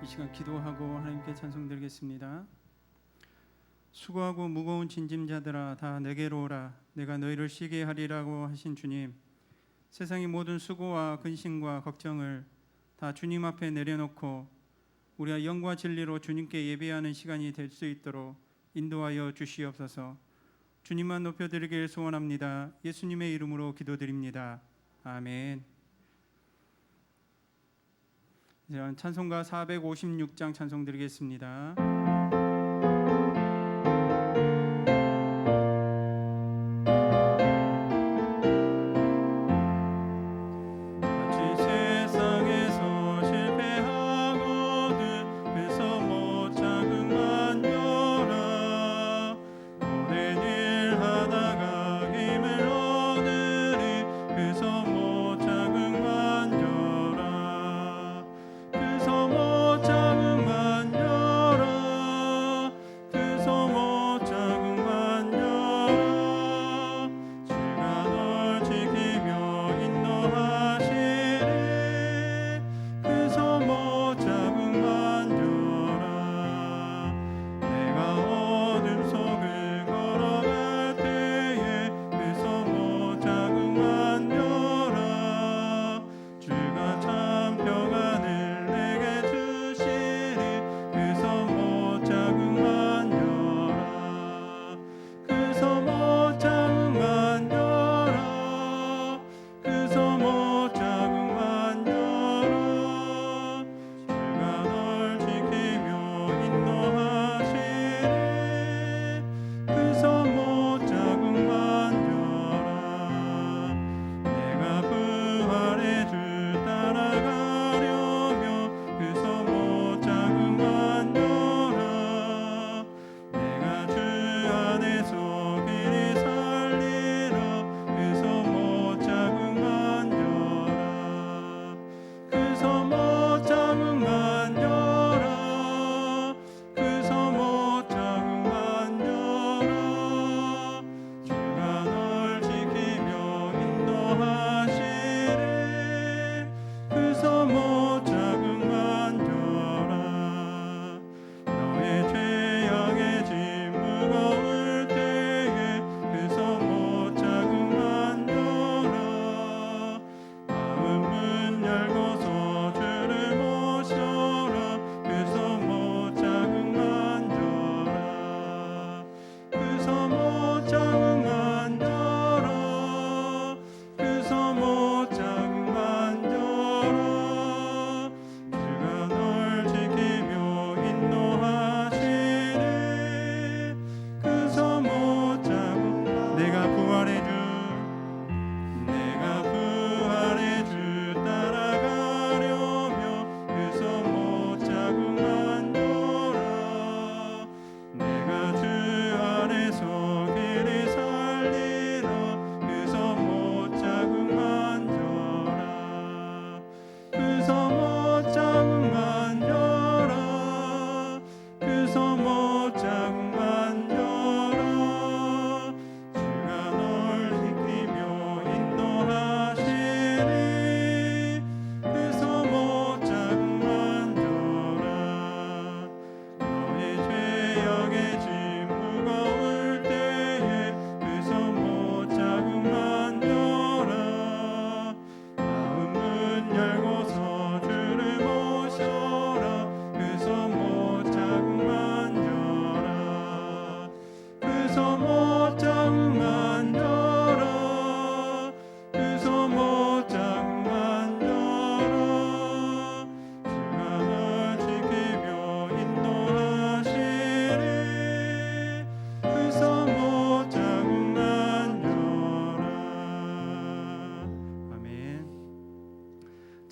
이 시간 기도하고 하나님께 찬송 드리겠습니다. 수고하고 무거운 짐짐자들아 다 내게로 오라. 내가 너희를 쉬게 하리라고 하신 주님, 세상의 모든 수고와 근심과 걱정을 다 주님 앞에 내려놓고 우리가 영과 진리로 주님께 예배하는 시간이 될 수 있도록 인도하여 주시옵소서. 주님만 높여드리길 소원합니다. 예수님의 이름으로 기도드립니다. 아멘. 찬송가 456장 찬송 드리겠습니다.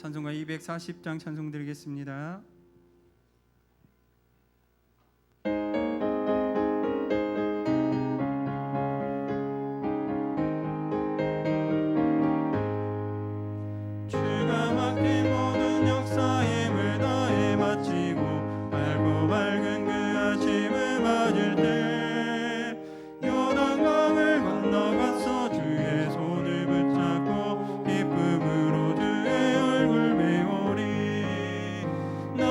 찬송가 240장 찬송 드리겠습니다. 나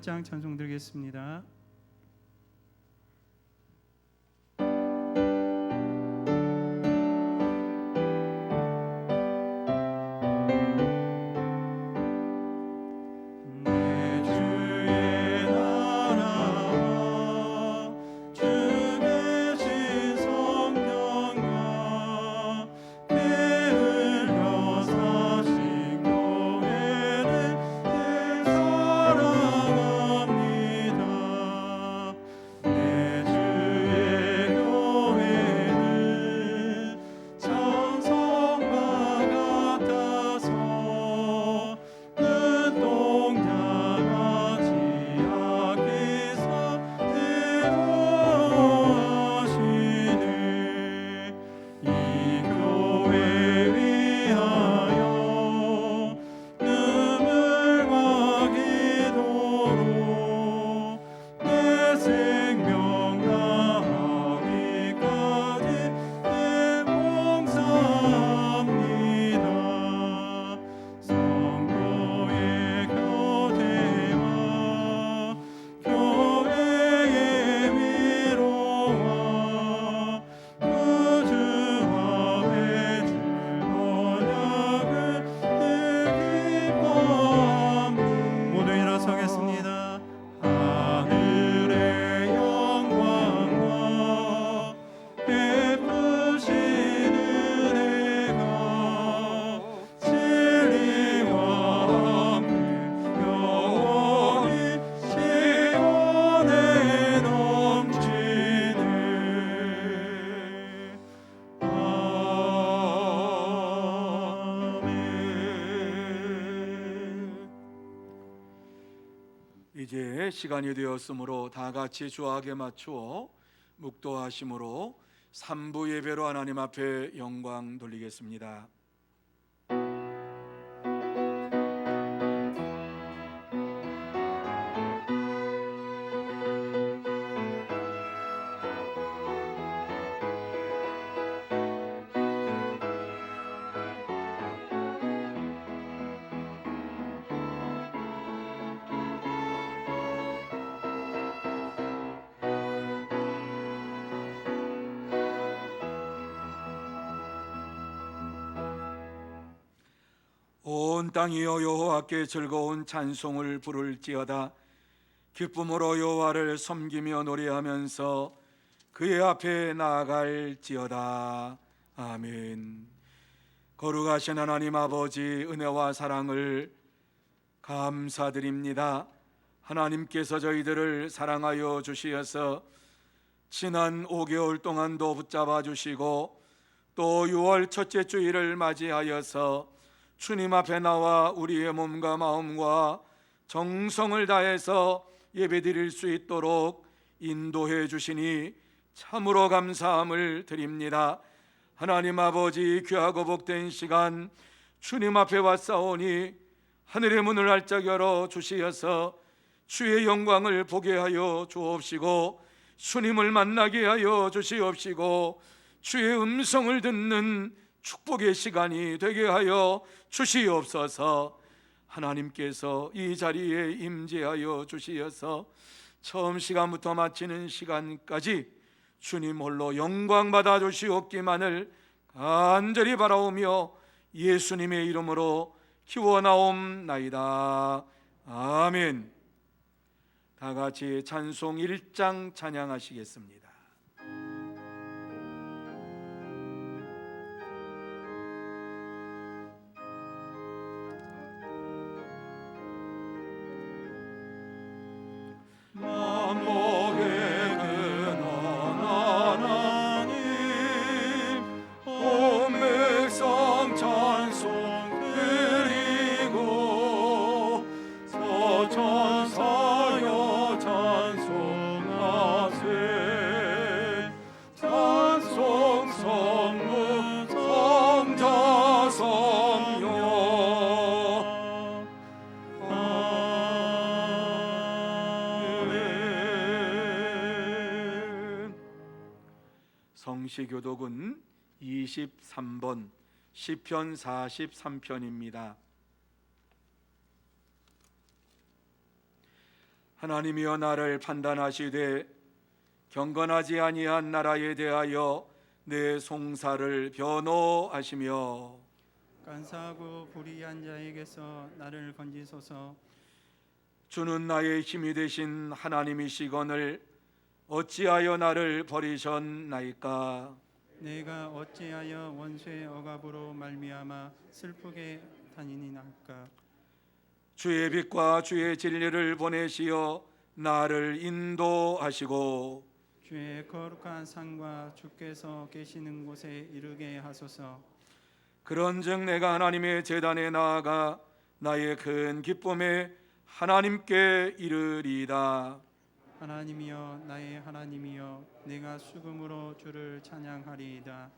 28장 찬송 드리겠습니다. 이제 시간이 되었으므로 다 같이 주악에 맞추어 묵도하심으로 3부 예배로 하나님 앞에 영광 돌리겠습니다. 온 땅이여 여호와께 즐거운 찬송을 부를지어다. 기쁨으로 여호와를 섬기며 노래하면서 그의 앞에 나아갈지어다. 아멘. 거룩하신 하나님 아버지, 은혜와 사랑을 감사드립니다. 하나님께서 저희들을 사랑하여 주시어서 지난 5개월 동안도 붙잡아 주시고 또 6월 첫째 주일을 맞이하여서 주님 앞에 나와 우리의 몸과 마음과 정성을 다해서 예배드릴 수 있도록 인도해 주시니 참으로 감사함을 드립니다. 하나님 아버지, 귀하고 복된 시간 주님 앞에 왔사오니 하늘의 문을 활짝 열어 주시어서 주의 영광을 보게 하여 주옵시고 주님을 만나게 하여 주시옵시고 주의 음성을 듣는 축복의 시간이 되게 하여 주시옵소서. 하나님께서 이 자리에 임재하여 주시어서 처음 시간부터 마치는 시간까지 주님 홀로 영광 받아 주시옵기만을 간절히 바라오며 예수님의 이름으로 기원하옵나이다. 아멘. 다 같이 찬송 1장 찬양하시겠습니다. 성시교독은 23번 시편 43편입니다. 하나님이여 나를 판단하시되 경건하지 아니한 나라에 대하여 내 송사를 변호하시며 간사하고 불의한 자에게서 나를 건지소서. 주는 나의 힘이 되신 하나님이시거늘 어찌하여 나를 버리셨나이까. 내가 어찌하여 원수의 억압으로 말미암아 슬프게 다니니나이까. 주의 빛과 주의 진리를 보내시어 나를 인도하시고 주의 거룩한 상과 주께서 계시는 곳에 이르게 하소서. 그런즉 내가 하나님의 제단에 나아가 나의 큰 기쁨에 하나님께 이르리이다. 하나님이여 나의 하나님이여 내가 수금으로 주를 찬양하리이다.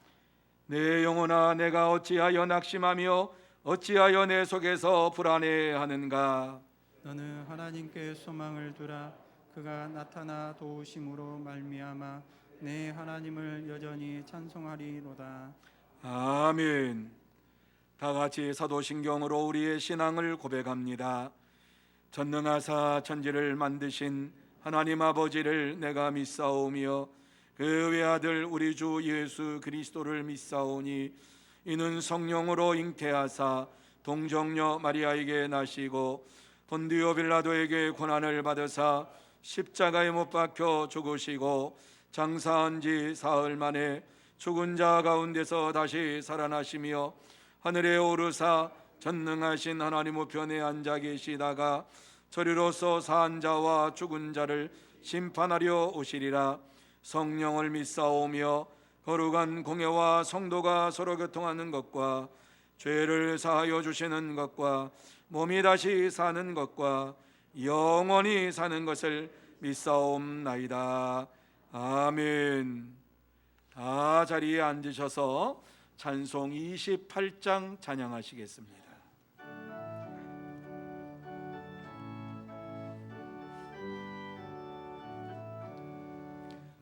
내 영혼아 내가 어찌하여 낙심하며 어찌하여 내 속에서 불안해하는가. 너는 하나님께 소망을 두라. 그가 나타나 도우심으로 말미암아 내 하나님을 여전히 찬송하리로다. 아멘. 다 같이 사도신경으로 우리의 신앙을 고백합니다. 전능하사 천지를 만드신 하나님 아버지를 내가 믿사오며 그 외아들 우리 주 예수 그리스도를 믿사오니 이는 성령으로 잉태하사 동정녀 마리아에게 나시고 본디오 빌라도에게 고난을 받으사 십자가에 못 박혀 죽으시고 장사한 지 사흘 만에 죽은 자 가운데서 다시 살아나시며 하늘에 오르사 전능하신 하나님 우편에 앉아 계시다가 저리로서 산 자와 죽은 자를 심판하려 오시리라. 성령을 믿사오며 거룩한 공예와 성도가 서로 교통하는 것과 죄를 사하여 주시는 것과 몸이 다시 사는 것과 영원히 사는 것을 믿사옵나이다. 아멘. 다 자리에 앉으셔서 찬송 28장 찬양하시겠습니다.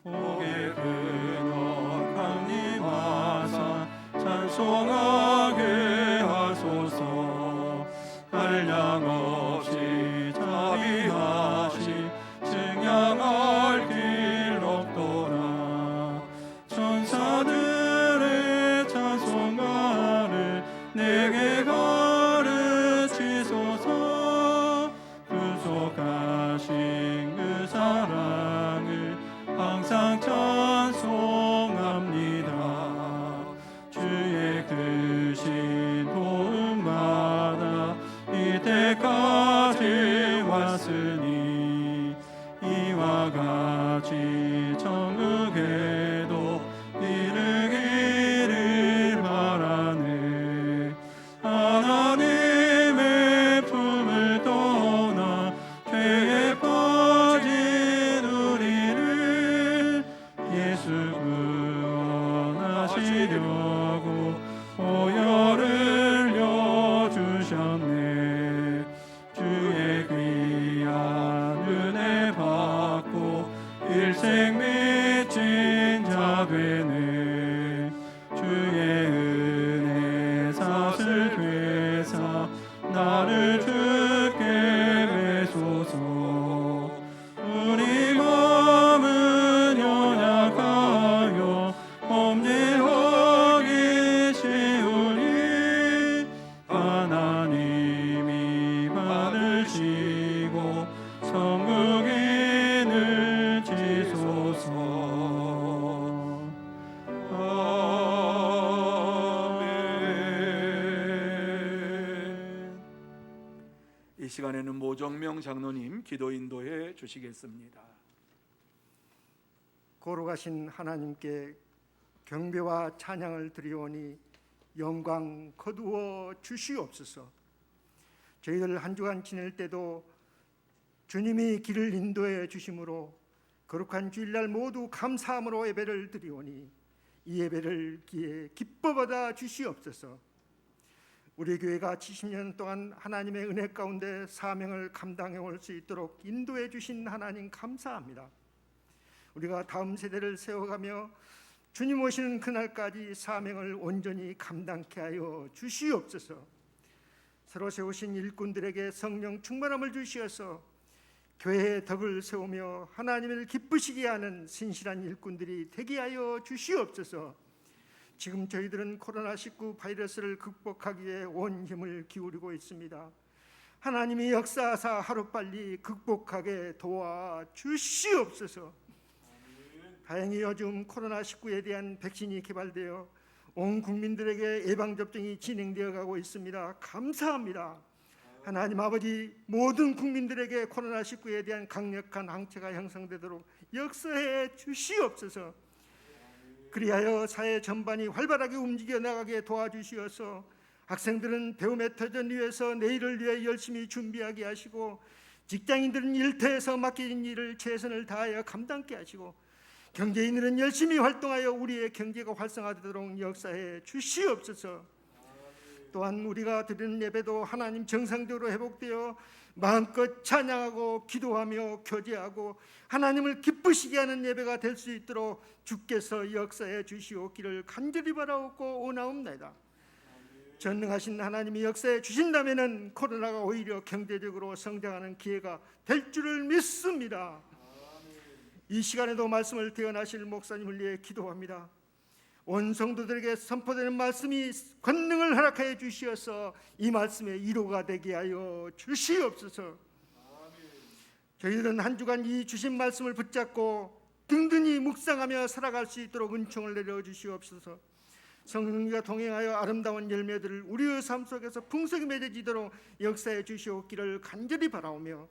복의 근원 강림하사 찬송하게 하소서. 한량 없이 자비하시 증량할 길 없도다. 천사들의 찬송가를 내게 가르치소서. 구속하신 그 사랑을 항상 찬송합니다. 주의 크신 도움마다 이때까지 왔으니 이와 같이 천국에도 이르기를 바라네. 하나님의 품을 떠나 죄에 빠진 우리를 예수 구원하시려고 보혈을 여주셨네. 주의 귀한 은혜 받고 일생 미친 자 되네. 주의 은혜 사슬 되사 나를 주께 매소서. 우리 마음은 연약하여 범죄하기 쉬우니 하나님이 받으시고 천국인을 지소서. 아멘. 이 시간에는 모정명 장로님 기도 인도해 주시겠습니다. 거룩하신 하나님께 경배와 찬양을 드리오니 영광 거두어 주시옵소서. 저희들 한 주간 지낼 때도 주님이 길을 인도해 주심으로 거룩한 주일날 모두 감사함으로 예배를 드리오니 이 예배를 기뻐 받아 주시옵소서. 우리 교회가 70년 동안 하나님의 은혜 가운데 사명을 감당해 올 수 있도록 인도해 주신 하나님 감사합니다. 우리가 다음 세대를 세워가며 주님 오시는 그날까지 사명을 온전히 감당케 하여 주시옵소서. 새로 세우신 일꾼들에게 성령 충만함을 주시어서 교회의 덕을 세우며 하나님을 기쁘시게 하는 신실한 일꾼들이 되게 하여 주시옵소서. 지금 저희들은 코로나19 바이러스를 극복하기 위해 온 힘을 기울이고 있습니다. 하나님이 역사하사 하루빨리 극복하게 도와 주시옵소서. 다행히 요즘 코로나19에 대한 백신이 개발되어 온 국민들에게 예방접종이 진행되어 가고 있습니다. 감사합니다. 하나님 아버지, 모든 국민들에게 코로나19에 대한 강력한 항체가 형성되도록 역사해 주시옵소서. 그리하여 사회 전반이 활발하게 움직여 나가게 도와주시어서 학생들은 배움의 터전 위에서 내일을 위해 열심히 준비하게 하시고, 직장인들은 일터에서 맡겨진 일을 최선을 다하여 감당케 하시고, 경제인들은 열심히 활동하여 우리의 경제가 활성화되도록 역사해 주시옵소서. 또한 우리가 드리는 예배도 하나님 정상적으로 회복되어 마음껏 찬양하고 기도하며 교제하고 하나님을 기쁘시게 하는 예배가 될 수 있도록 주께서 역사해 주시옵기를 간절히 바라옵고 원하옵나이다. 전능하신 하나님이 역사해 주신다면 코로나가 오히려 경제적으로 성장하는 기회가 될 줄을 믿습니다. 이 시간에도 말씀을 대언하실 목사님을 위해 기도합니다. 온 성도들에게 선포되는 말씀이 권능을 허락하여 주시어서 이 말씀의 이루가 되게 하여 주시옵소서. 저희들은 한 주간 이 주신 말씀을 붙잡고 든든히 묵상하며 살아갈 수 있도록 은총을 내려 주시옵소서. 성령님과 동행하여 아름다운 열매들을 우리의 삶 속에서 풍성히 맺어지도록 역사해 주시옵기를 간절히 바라오며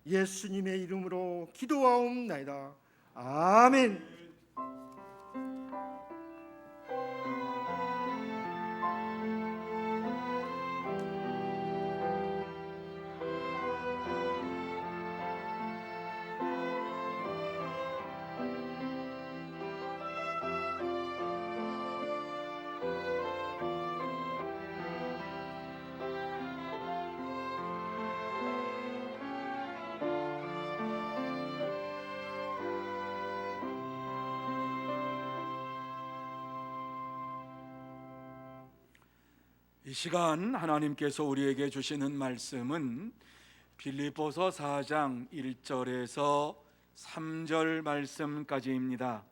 예수님의 이름으로 기도하옵나이다. 아멘. 이 시간 하나님께서 우리에게 주시는 말씀은 빌립보서 4장 1절에서 3절 말씀까지입니다.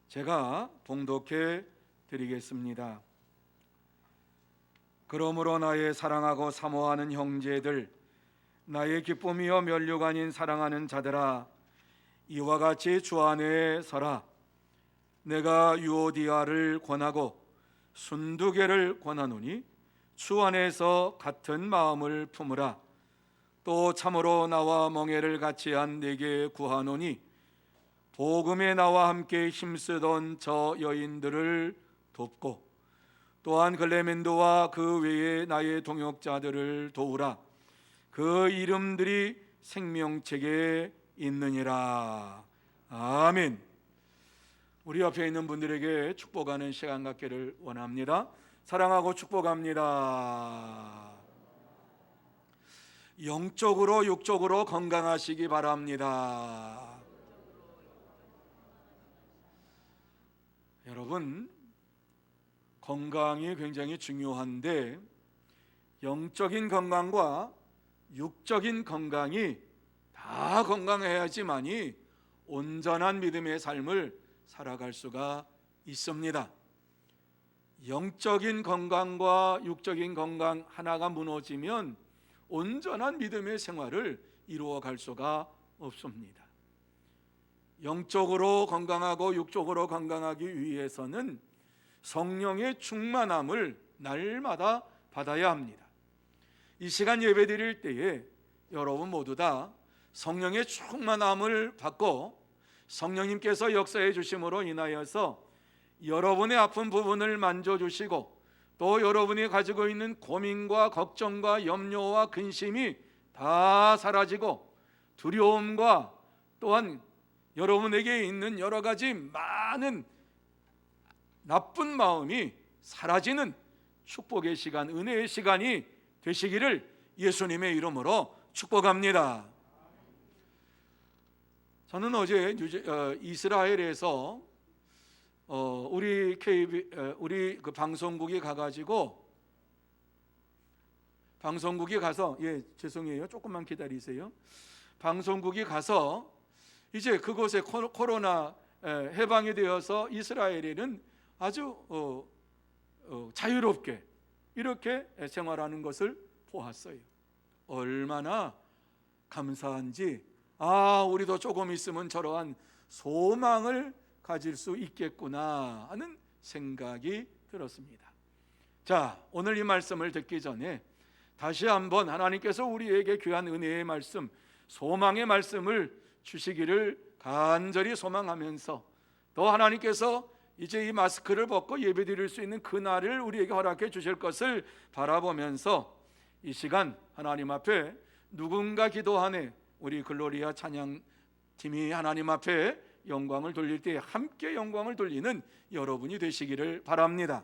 제가 봉독해 드리겠습니다. 그러므로 나의 사랑하고 사모하는 형제들, 나의 기쁨이요 면류관인 사랑하는 자들아, 이와 같이 주 안에 서라. 내가 유오디아를 권하고 순두개를 권하노니 주 안에서 같은 마음을 품으라. 또 참으로 나와 멍에를 같이 한 네게 구하노니 복음에 나와 함께 힘쓰던 저 여인들을 돕고 또한 글레멘도와 그 외에 나의 동역자들을 도우라. 그 이름들이 생명책에 있느니라. 아멘. 우리 옆에 있는 분들에게 축복하는 시간 갖기를 원합니다. 사랑하고 축복합니다. 영적으로 육적으로 건강하시기 바랍니다. 여러분, 건강이 굉장히 중요한데 영적인 건강과 육적인 건강이 다 건강해야지만이 온전한 믿음의 삶을 살아갈 수가 있습니다. 영적인 건강과 육적인 건강 하나가 무너지면 온전한 믿음의 생활을 이루어갈 수가 없습니다. 영적으로 건강하고 육적으로 건강하기 위해서는 성령의 충만함을 날마다 받아야 합니다. 이 시간 예배 드릴 때에 여러분 모두 다 성령의 충만함을 받고 성령님께서 역사해 주심으로 인하여서 여러분의 아픈 부분을 만져주시고 또 여러분이 가지고 있는 고민과 걱정과 염려와 근심이 다 사라지고 두려움과 또한 여러분에게 있는 여러 가지 많은 나쁜 마음이 사라지는 축복의 시간, 은혜의 시간이 되시기를 예수님의 이름으로 축복합니다. 저는 어제 이스라엘에서 우리 그 방송국이 가가지고 방송국이 가서 죄송해요. 조금만 기다리세요. 방송국이 가서 이제 그곳에 코로나 해방이 되어서 이스라엘에는 아주 자유롭게 이렇게 생활하는 것을 보았어요. 얼마나 감사한지, 우리도 조금 있으면 저러한 소망을 가질 수 있겠구나 하는 생각이 들었습니다. 자, 오늘 이 말씀을 듣기 전에 다시 한번 하나님께서 우리에게 귀한 은혜의 말씀, 소망의 말씀을 주시기를 간절히 소망하면서, 또 하나님께서 이제 이 마스크를 벗고 예배드릴 수 있는 그날을 우리에게 허락해 주실 것을 바라보면서 이 시간 하나님 앞에 누군가 기도하네 우리 글로리아 찬양팀이 하나님 앞에 영광을 돌릴 때 함께 영광을 돌리는 여러분이 되시기를 바랍니다.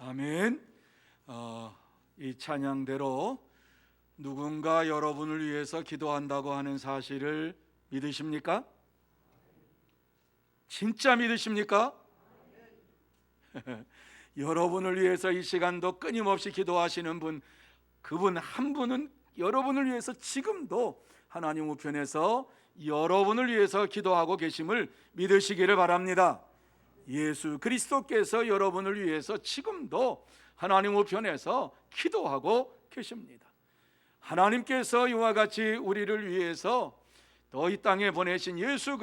아멘. 이 찬양대로 누군가 여러분을 위해서 기도한다고 하는 사실을 믿으십니까? 진짜 믿으십니까? 여러분을 위해서 이 시간도 끊임없이 기도하시는 분, 그분 한 분은 여러분을 위해서 지금도 하나님 우편에서 여러분을 위해서 기도하고 계심을 믿으시기를 바랍니다. 예수 그리스도께서 여러분을 위해서 지금도 하나님 우편에서 기도하고 계십니다. 하나님께서 이와 같이 우리를 위해서 또 이 땅에 보내신 예수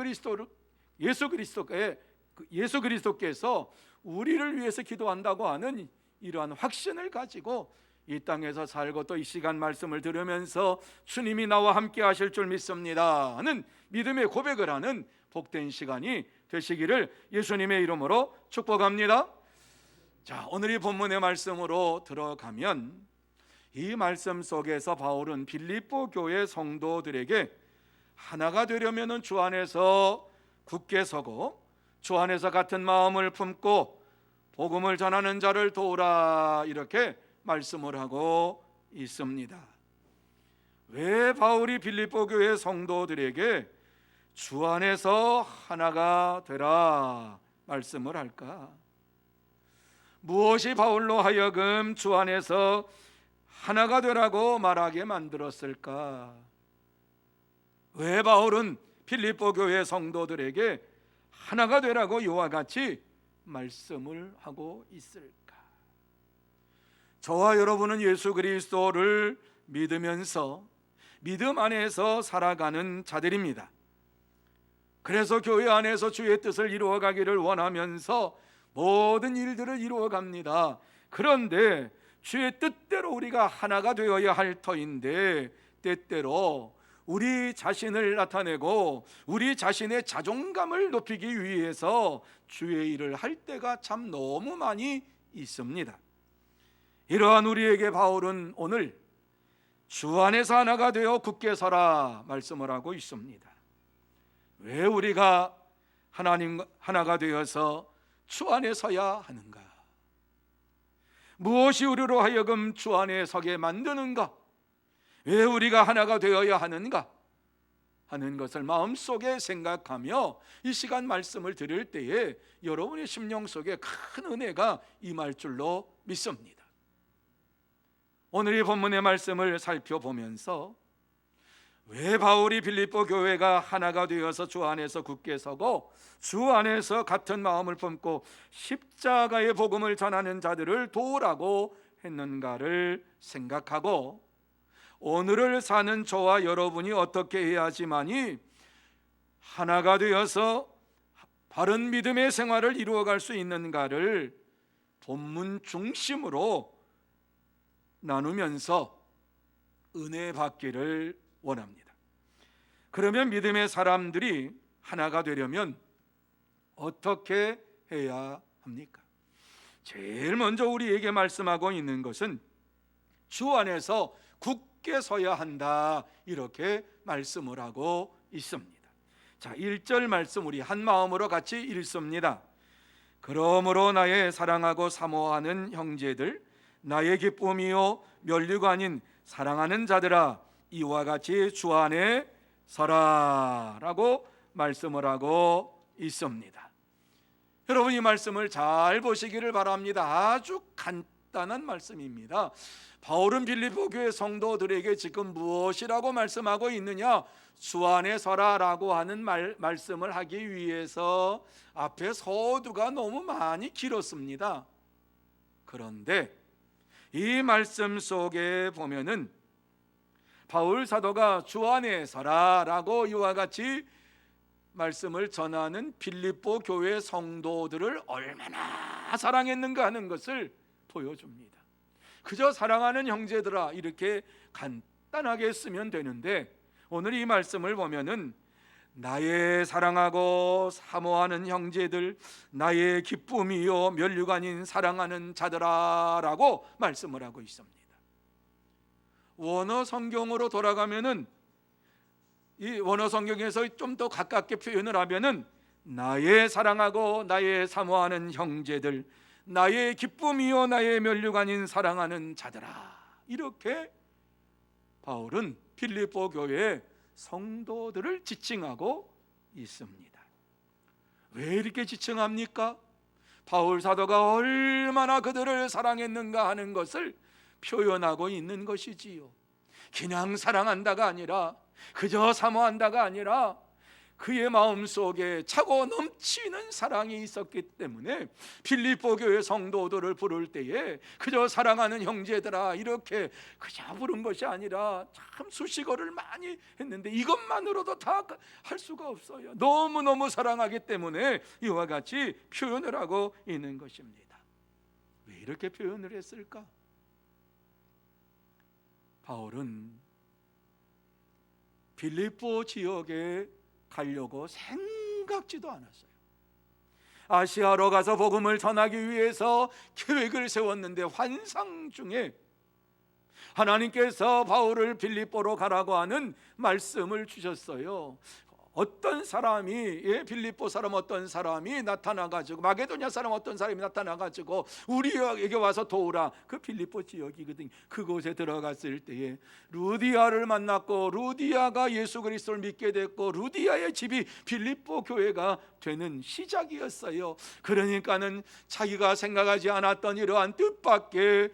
그리스도께서 우리를 위해서 기도한다고 하는 이러한 확신을 가지고 이 땅에서 살고 또 이 시간 말씀을 들으면서 주님이 나와 함께 하실 줄 믿습니다 하는 믿음의 고백을 하는 복된 시간이 되시기를 예수님의 이름으로 축복합니다. 자, 오늘 이 본문의 말씀으로 들어가면 이 말씀 속에서 바울은 빌립보 교회 성도들에게 하나가 되려면 주 안에서 굳게 서고 주 안에서 같은 마음을 품고 복음을 전하는 자를 도우라 이렇게 말씀을 하고 있습니다. 왜 바울이 빌립보 교회 성도들에게 주 안에서 하나가 되라 말씀을 할까? 무엇이 바울로 하여금 주 안에서 하나가 되라고 말하게 만들었을까? 왜 바울은 빌립보 교회 성도들에게 하나가 되라고 이와 같이 말씀을 하고 있을까? 저와 여러분은 예수 그리스도를 믿으면서 믿음 안에서 살아가는 자들입니다. 그래서 교회 안에서 주의 뜻을 이루어가기를 원하면서 모든 일들을 이루어갑니다. 그런데 주의 뜻대로 우리가 하나가 되어야 할 터인데 때때로 우리 자신을 나타내고 우리 자신의 자존감을 높이기 위해서 주의 일을 할 때가 참 너무 많이 있습니다. 이러한 우리에게 바울은 오늘 주 안에서 하나가 되어 굳게 서라 말씀을 하고 있습니다. 왜 우리가 하나님 하나가 되어서 주 안에 서야 하는가? 무엇이 우리로 하여금 주 안에 서게 만드는가? 왜 우리가 하나가 되어야 하는가? 하는 것을 마음속에 생각하며 이 시간 말씀을 드릴 때에 여러분의 심령 속에 큰 은혜가 임할 줄로 믿습니다. 오늘 이 본문의 말씀을 살펴보면서 왜 바울이 빌립보 교회가 하나가 되어서 주 안에서 굳게 서고 주 안에서 같은 마음을 품고 십자가의 복음을 전하는 자들을 도우라고 했는가를 생각하고 오늘을 사는 저와 여러분이 어떻게 해야지만이 하나가 되어서 바른 믿음의 생활을 이루어갈 수 있는가를 본문 중심으로 나누면서 은혜 받기를 원합니다. 그러면 믿음의 사람들이 하나가 되려면 어떻게 해야 합니까? 제일 먼저 우리에게 말씀하고 있는 것은 주 안에서 굳게 서야 한다 이렇게 말씀을 하고 있습니다. 자, 1절 말씀 우리 한 마음으로 같이 읽습니다. 그러므로 나의 사랑하고 사모하는 형제들 나의 기쁨이요 면류가 아닌 사랑하는 자들아 이와 같이 주 안에 서라 라고 말씀을 하고 있습니다. 여러분 이 말씀을 잘 보시기를 바랍니다. 아주 간단한 말씀입니다. 바울은 빌립보 교회 성도들에게 지금 무엇이라고 말씀하고 있느냐? 주 안에 서라라고 하는 말씀을 하기 위해서 앞에 서두가 너무 많이 길었습니다. 그런데 이 말씀 속에 보면은 바울 사도가 주 안에 서라라고 이와 같이 말씀을 전하는 빌립보 교회 성도들을 얼마나 사랑했는가 하는 것을 보여줍니다. 그저 사랑하는 형제들아 이렇게 간단하게 쓰면 되는데 오늘 이 말씀을 보면은 나의 사랑하고 사모하는 형제들 나의 기쁨이요 면류가 아닌 사랑하는 자들아 라고 말씀을 하고 있습니다. 원어 성경으로 돌아가면은 이 원어 성경에서 좀 더 가깝게 표현을 하면은 나의 사랑하고 나의 사모하는 형제들 나의 기쁨이요 나의 면류가 아닌 사랑하는 자들아 이렇게 바울은 빌립보 교회의 성도들을 지칭하고 있습니다. 왜 이렇게 지칭합니까? 바울 사도가 얼마나 그들을 사랑했는가 하는 것을 표현하고 있는 것이지요. 그냥 사랑한다가 아니라 그저 사모한다가 아니라 그의 마음속에 차고 넘치는 사랑이 있었기 때문에 빌립보 교회 성도들을 부를 때에 그저 사랑하는 형제들아 이렇게 그저 부른 것이 아니라 참 수식어를 많이 했는데 이것만으로도 다 할 수가 없어요. 너무너무 사랑하기 때문에 이와 같이 표현을 하고 있는 것입니다. 왜 이렇게 표현을 했을까? 바울은 빌립보 지역에 가려고 생각지도 않았어요. 아시아로 가서 복음을 전하기 위해서 계획을 세웠는데 환상 중에 하나님께서 바울을 빌립보로 가라고 하는 말씀을 주셨어요. 어떤 사람이 빌립보 사람 어떤 사람이 나타나가지고 마게도냐 사람 어떤 사람이 나타나가지고 우리에게 와서 도우라. 그 빌립보 지역이거든요. 그곳에 들어갔을 때에 루디아를 만났고 루디아가 예수 그리스도를 믿게 됐고 루디아의 집이 빌립보 교회가 되는 시작이었어요. 그러니까는 자기가 생각하지 않았던 이러한 뜻밖의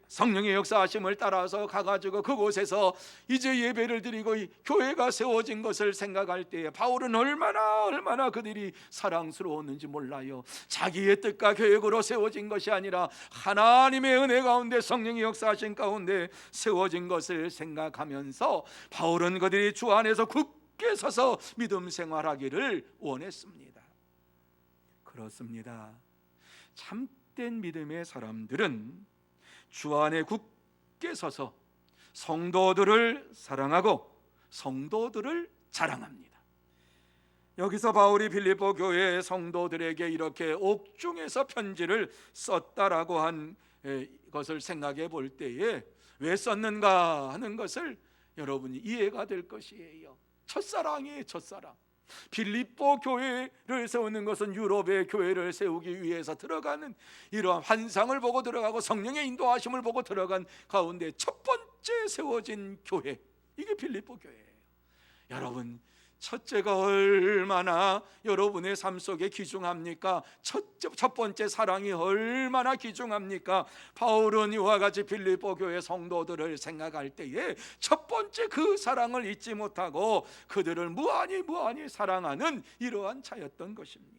성령의 역사하심을 따라서 가가지고 그곳에서 이제 예배를 드리고 교회가 세워진 것을 생각할 때에 바울은 얼마나 그들이 사랑스러웠는지 몰라요. 자기의 뜻과 계획으로 세워진 것이 아니라 하나님의 은혜 가운데 성령의 역사하신 가운데 세워진 것을 생각하면서 바울은 그들이 주 안에서 굳게 서서 믿음 생활하기를 원했습니다. 그렇습니다. 참된 믿음의 사람들은 주 안에 굳게 서서 성도들을 사랑하고 성도들을 자랑합니다. 여기서 바울이 빌립보 교회 성도들에게 이렇게 옥중에서 편지를 썼다라고 한 것을 생각해 볼 때에 왜 썼는가 하는 것을 여러분이 이해가 될 것이에요. 첫사랑이에요. 첫사랑. 빌립보 교회를 세우는 것은 유럽의 교회를 세우기 위해서 들어가는 이러한 환상을 보고 들어가고 성령의 인도하심을 보고 들어간 가운데 첫 번째 세워진 교회, 이게 빌립보 교회예요. 여러분, 첫째가 얼마나 여러분의 삶 속에 귀중합니까? 첫 번째 사랑이 얼마나 귀중합니까? 바울은 이와 같이 빌립보 교회 성도들을 생각할 때에 첫 번째 그 사랑을 잊지 못하고 그들을 무한히 사랑하는 이러한 자였던 것입니다.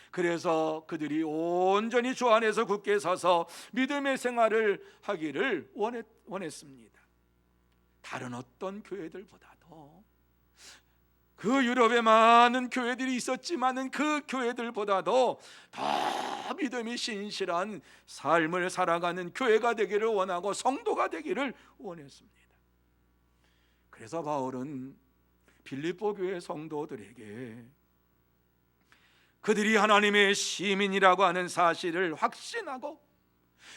그래서 그들이 온전히 주 안에서 굳게 서서 믿음의 생활을 하기를 원했습니다. 다른 어떤 교회들보다도 그 유럽에 많은 교회들이 있었지만은 그 교회들보다도 더 믿음이 신실한 삶을 살아가는 교회가 되기를 원하고 성도가 되기를 원했습니다. 그래서 바울은 빌립보 교회 성도들에게 그들이 하나님의 시민이라고 하는 사실을 확신하고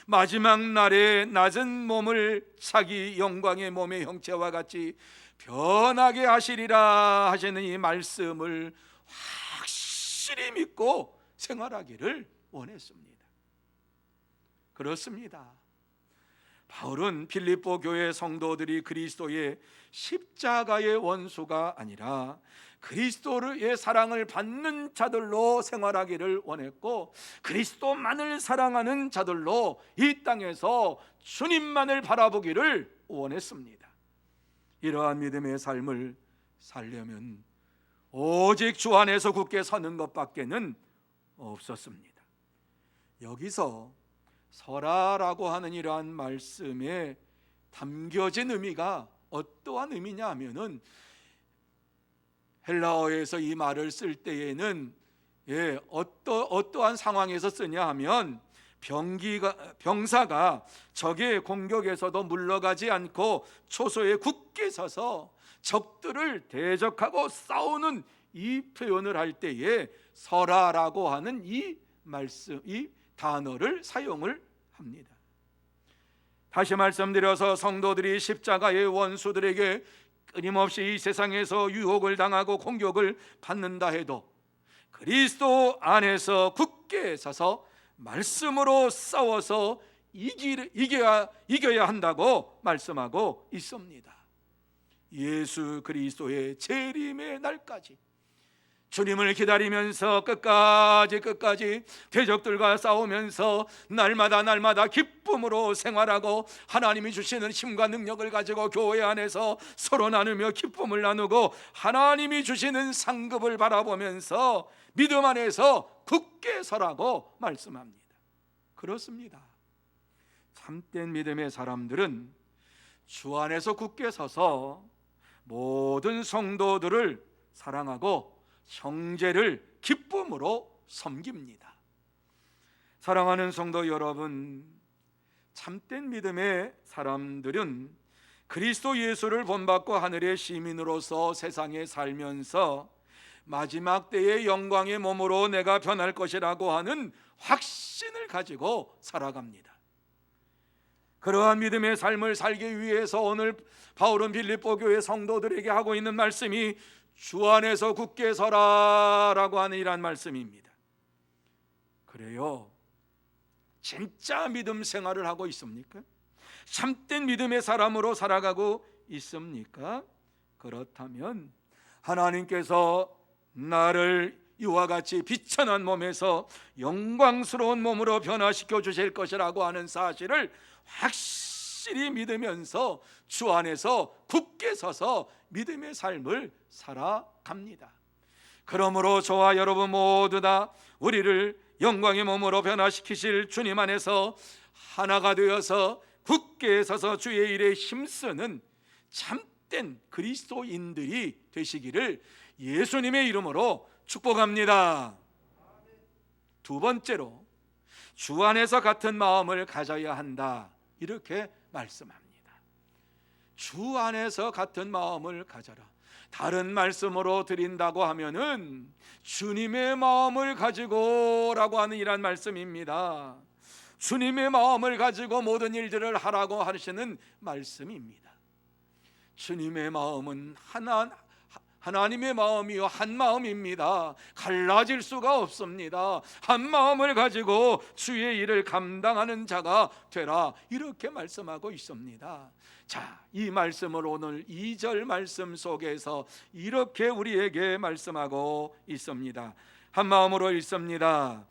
마지막 날에 낮은 몸을 자기 영광의 몸의 형체와 같이 변하게 하시리라 하시는 이 말씀을 확실히 믿고 생활하기를 원했습니다. 그렇습니다. 바울은 빌립보 교회 성도들이 그리스도의 십자가의 원수가 아니라 그리스도의 사랑을 받는 자들로 생활하기를 원했고 그리스도만을 사랑하는 자들로 이 땅에서 주님만을 바라보기를 원했습니다. 이러한 믿음의 삶을 살려면 오직 주 안에서 굳게 서는 것밖에는 없었습니다. 여기서 서라라고 하는 이러한 말씀에 담겨진 의미가 어떠한 의미냐 하면은 헬라어에서 이 말을 쓸 때에는 어떠한 상황에서 쓰냐 하면 병사가 적의 공격에서도 물러가지 않고 초소에 굳게 서서 적들을 대적하고 싸우는 이 표현을 할 때에 서라라고 하는 이 말씀, 이 단어를 사용을 합니다. 다시 말씀드려서 성도들이 십자가의 원수들에게 끊임없이 이 세상에서 유혹을 당하고 공격을 받는다 해도 그리스도 안에서 굳게 서서 말씀으로 싸워서 이겨야 한다고 말씀하고 있습니다. 예수 그리스도의 재림의 날까지 주님을 기다리면서 끝까지 대적들과 싸우면서 날마다 기쁨으로 생활하고 하나님이 주시는 힘과 능력을 가지고 교회 안에서 서로 나누며 기쁨을 나누고 하나님이 주시는 상급을 바라보면서 믿음 안에서 굳게 서라고 말씀합니다. 그렇습니다. 참된 믿음의 사람들은 주 안에서 굳게 서서 모든 성도들을 사랑하고 형제를 기쁨으로 섬깁니다. 사랑하는 성도 여러분, 참된 믿음의 사람들은 그리스도 예수를 본받고 하늘의 시민으로서 세상에 살면서 마지막 때의 영광의 몸으로 내가 변할 것이라고 하는 확신을 가지고 살아갑니다. 그러한 믿음의 삶을 살기 위해서 오늘 바울은 빌립보 교회 성도들에게 하고 있는 말씀이 주 안에서 굳게 서라라고 하는 이란 말씀입니다. 그래요, 진짜 믿음 생활을 하고 있습니까? 참된 믿음의 사람으로 살아가고 있습니까? 그렇다면 하나님께서 나를 이와 같이 비천한 몸에서 영광스러운 몸으로 변화시켜 주실 것이라고 하는 사실을 확실히 믿으면서 주 안에서 굳게 서서 믿음의 삶을 살아갑니다. 그러므로 저와 여러분 모두 다 우리를 영광의 몸으로 변화시키실 주님 안에서 하나가 되어서 굳게 서서 주의 일에 힘쓰는 참된 그리스도인들이 되시기를 예수님의 이름으로 축복합니다. 두 번째로, 주 안에서 같은 마음을 가져야 한다, 이렇게 말씀합니다. 주 안에서 같은 마음을 가져라. 다른 말씀으로 드린다고 하면은 주님의 마음을 가지고 라고 하는 이란 말씀입니다. 주님의 마음을 가지고 모든 일들을 하라고 하시는 말씀입니다. 주님의 마음은 하나님의 마음이요 한 마음입니다. 갈라질 수가 없습니다. 한 마음을 가지고 주의 일을 감당하는 자가 되라, 이렇게 말씀하고 있습니다. 자, 이 말씀을 오늘 2절 말씀 속에서 이렇게 우리에게 말씀하고 있습니다. 한 마음으로 읽습니다.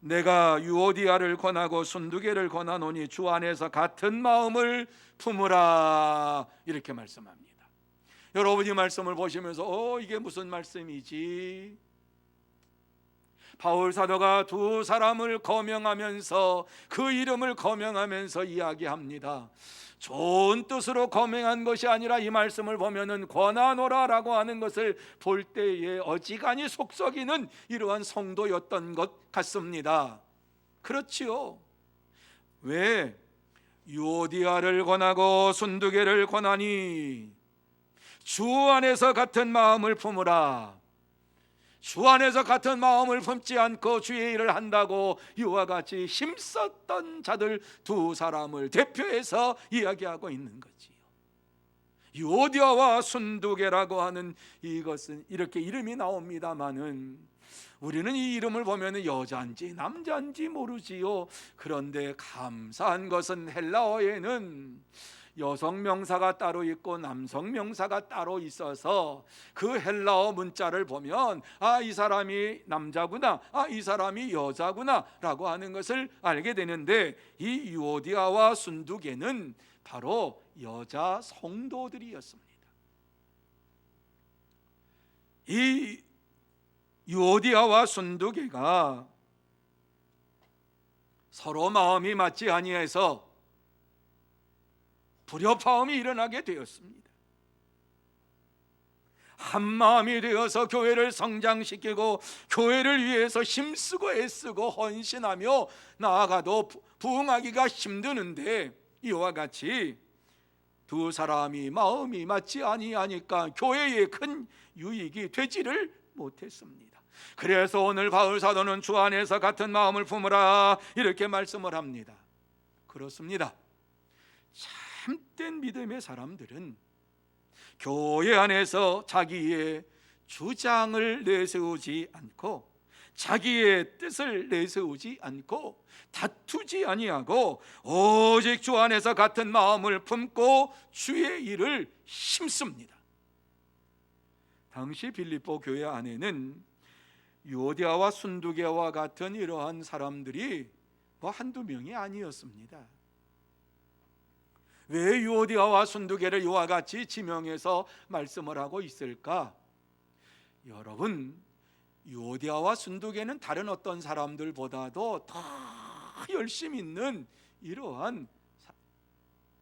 내가 유오디아를 권하고 순두개를 권하노니 주 안에서 같은 마음을 품으라, 이렇게 말씀합니다. 여러분, 이 말씀을 보시면서 이게 무슨 말씀이지? 바울 사도가 두 사람을 거명하면서 그 이름을 거명하면서 이야기합니다. 좋은 뜻으로 거명한 것이 아니라 이 말씀을 보면은 권하노라라고 하는 것을 볼 때에 어지간히 속썩이는 이러한 성도였던 것 같습니다. 그렇지요. 왜? 유오디아를 권하고 순두개를 권하니 주 안에서 같은 마음을 품으라. 주 안에서 같은 마음을 품지 않고 주의 일을 한다고 이와 같이 힘썼던 자들 두 사람을 대표해서 이야기하고 있는 거지요. 유오디아와 순두개라고 하는 이것은 이렇게 이름이 나옵니다마는 우리는 이 이름을 보면 여자인지 남자인지 모르지요. 그런데 감사한 것은 헬라어에는 여성 명사가 따로 있고 남성 명사가 따로 있어서 그 헬라어 문자를 보면 이 사람이 남자구나, 이 사람이 여자구나 라고 하는 것을 알게 되는데, 이 유오디아와 순두개는 바로 여자 성도들이었습니다. 이 유오디아와 순두개가 서로 마음이 맞지 아니해서 불협화음이 일어나게 되었습니다. 한 마음이 되어서 교회를 성장시키고 교회를 위해서 힘쓰고 애쓰고 헌신하며 나아가도 부응하기가 힘드는데, 이와 같이 두 사람이 마음이 맞지 아니하니까 교회에 큰 유익이 되지를 못했습니다. 그래서 오늘 바울 사도는 주 안에서 같은 마음을 품으라, 이렇게 말씀을 합니다. 그렇습니다. 참된 믿음의 사람들은 교회 안에서 자기의 주장을 내세우지 않고 자기의 뜻을 내세우지 않고 다투지 아니하고 오직 주 안에서 같은 마음을 품고 주의 일을 힘씁니다. 당시 빌립보 교회 안에는 유오디아와 순두계와 같은 이러한 사람들이 한두 명이 아니었습니다. 왜 유오디아와 순두계를 이와 같이 지명해서 말씀을 하고 있을까? 여러분, 유오디아와 순두계는 다른 어떤 사람들보다도 더 열심 있는 이러한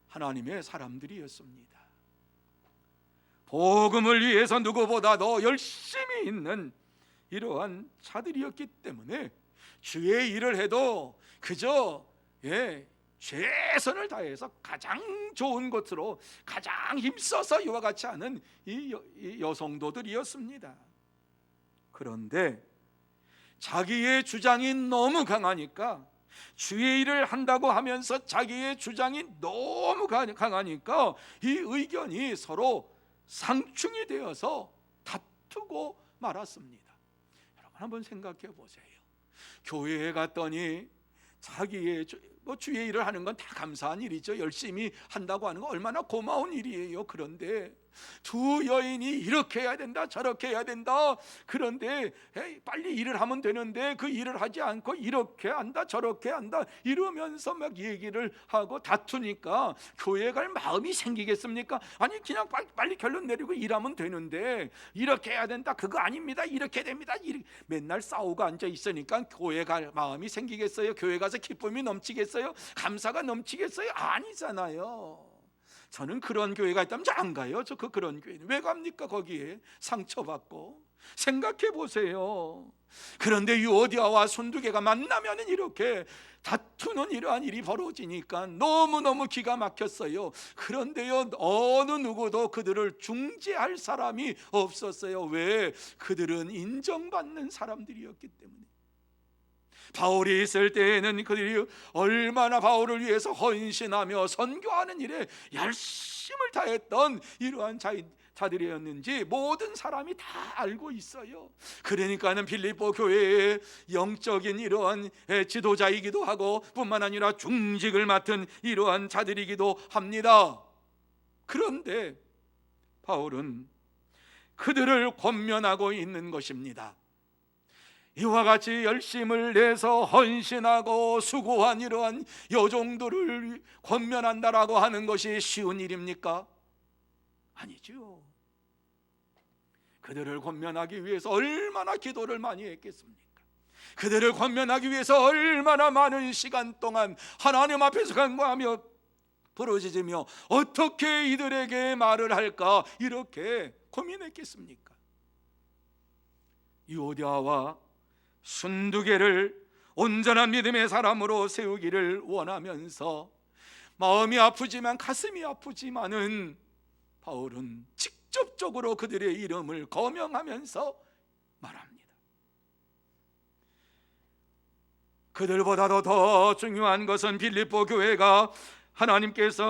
하나님의 사람들이었습니다. 복음을 위해서 누구보다도 열심히 있는 이러한 자들이었기 때문에 주의 일을 해도 그저 최선을 다해서 가장 좋은 것으로 가장 힘써서 이와 같이 하는 이 여성도들이었습니다. 그런데 자기의 주장이 너무 강하니까, 주의 일을 한다고 하면서 자기의 주장이 너무 강하니까 이 의견이 서로 상충이 되어서 다투고 말았습니다. 여러분 한번 생각해 보세요. 교회에 갔더니 자기의 주의 일을 하는 건 다 감사한 일이죠. 열심히 한다고 하는 건 얼마나 고마운 일이에요. 그런데 두 여인이 이렇게 해야 된다, 저렇게 해야 된다. 그런데 빨리 일을 하면 되는데 그 일을 하지 않고 이렇게 한다, 저렇게 한다 이러면서 막 얘기를 하고 다투니까 교회 갈 마음이 생기겠습니까? 아니 그냥 빨리 결론 내리고 일하면 되는데 이렇게 해야 된다, 그거 아닙니다, 이렇게 됩니다. 맨날 싸우고 앉아 있으니까 교회 갈 마음이 생기겠어요? 교회 가서 기쁨이 넘치겠어요? 감사가 넘치겠어요? 아니잖아요. 저는 그런 교회가 있다면 안 가요. 그런 교회는 왜 갑니까? 거기에 상처받고. 생각해 보세요. 그런데 유오디아와 순두계가 만나면은 이렇게 다투는 이러한 일이 벌어지니까 너무너무 기가 막혔어요. 그런데요, 어느 누구도 그들을 중재할 사람이 없었어요. 왜? 그들은 인정받는 사람들이었기 때문에. 바울이 있을 때에는 그들이 얼마나 바울을 위해서 헌신하며 선교하는 일에 열심을 다했던 이러한 자들이었는지 모든 사람이 다 알고 있어요. 그러니까는 빌립보 교회의 영적인 이러한 지도자이기도 하고 뿐만 아니라 중직을 맡은 이러한 자들이기도 합니다. 그런데 바울은 그들을 권면하고 있는 것입니다. 이와 같이 열심을 내서 헌신하고 수고한 이러한 여종들을 권면한다라고 하는 것이 쉬운 일입니까? 아니죠. 그들을 권면하기 위해서 얼마나 기도를 많이 했겠습니까? 그들을 권면하기 위해서 얼마나 많은 시간 동안 하나님 앞에서 간구하며 부르짖으며 어떻게 이들에게 말을 할까 이렇게 고민했겠습니까? 유오디아와 순두계를 온전한 믿음의 사람으로 세우기를 원하면서 마음이 아프지만 가슴이 아프지만은 바울은 직접적으로 그들의 이름을 거명하면서 말합니다. 그들보다도 더 중요한 것은 빌립보 교회가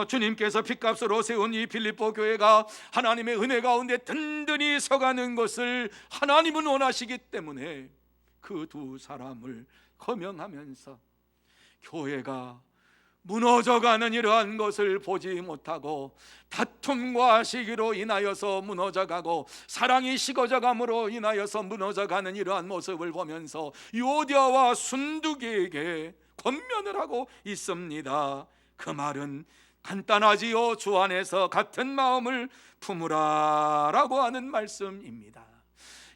주님께서 핏값으로 세운 이 빌립보 교회가 하나님의 은혜 가운데 든든히 서가는 것을 하나님은 원하시기 때문에 그 두 사람을 거명하면서 교회가 무너져가는 이러한 것을 보지 못하고 다툼과 시기로 인하여서 무너져가고 사랑이 식어져감으로 인하여서 무너져가는 이러한 모습을 보면서 유오디아와 순두계에게 권면을 하고 있습니다. 그 말은 간단하지요. 주 안에서 같은 마음을 품으라라고 하는 말씀입니다.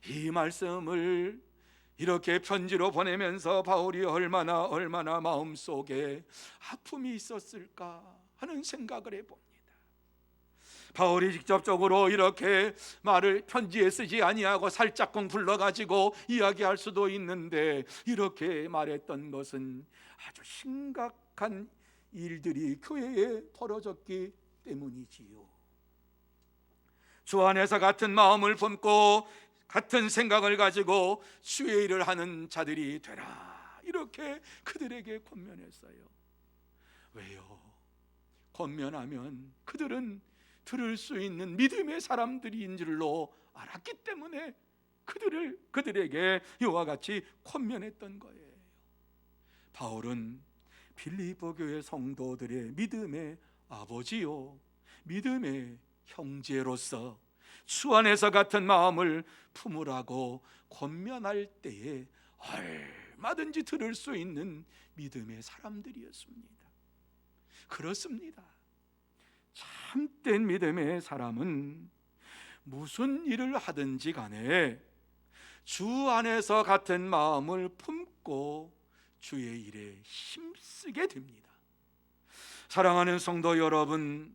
이 말씀을 이렇게 편지로 보내면서 바울이 얼마나 마음속에 아픔이 있었을까 하는 생각을 해봅니다. 바울이 직접적으로 이렇게 말을 편지에 쓰지 아니하고 살짝쿵 불러가지고 이야기할 수도 있는데 이렇게 말했던 것은 아주 심각한 일들이 교회에 벌어졌기 때문이지요. 주 안에서 같은 마음을 품고 같은 생각을 가지고 주의 일을 하는 자들이 되라 이렇게 그들에게 권면했어요. 왜요? 권면하면 그들은 들을 수 있는 믿음의 사람들인 줄로 알았기 때문에 그들에게 이와 같이 권면했던 거예요. 바울은 빌립보 교회 성도들의 믿음의 아버지요, 믿음의 형제로서 주 안에서 같은 마음을 품으라고 권면할 때에 얼마든지 들을 수 있는 믿음의 사람들이었습니다. 그렇습니다. 참된 믿음의 사람은 무슨 일을 하든지 간에 주 안에서 같은 마음을 품고 주의 일에 힘쓰게 됩니다. 사랑하는 성도 여러분,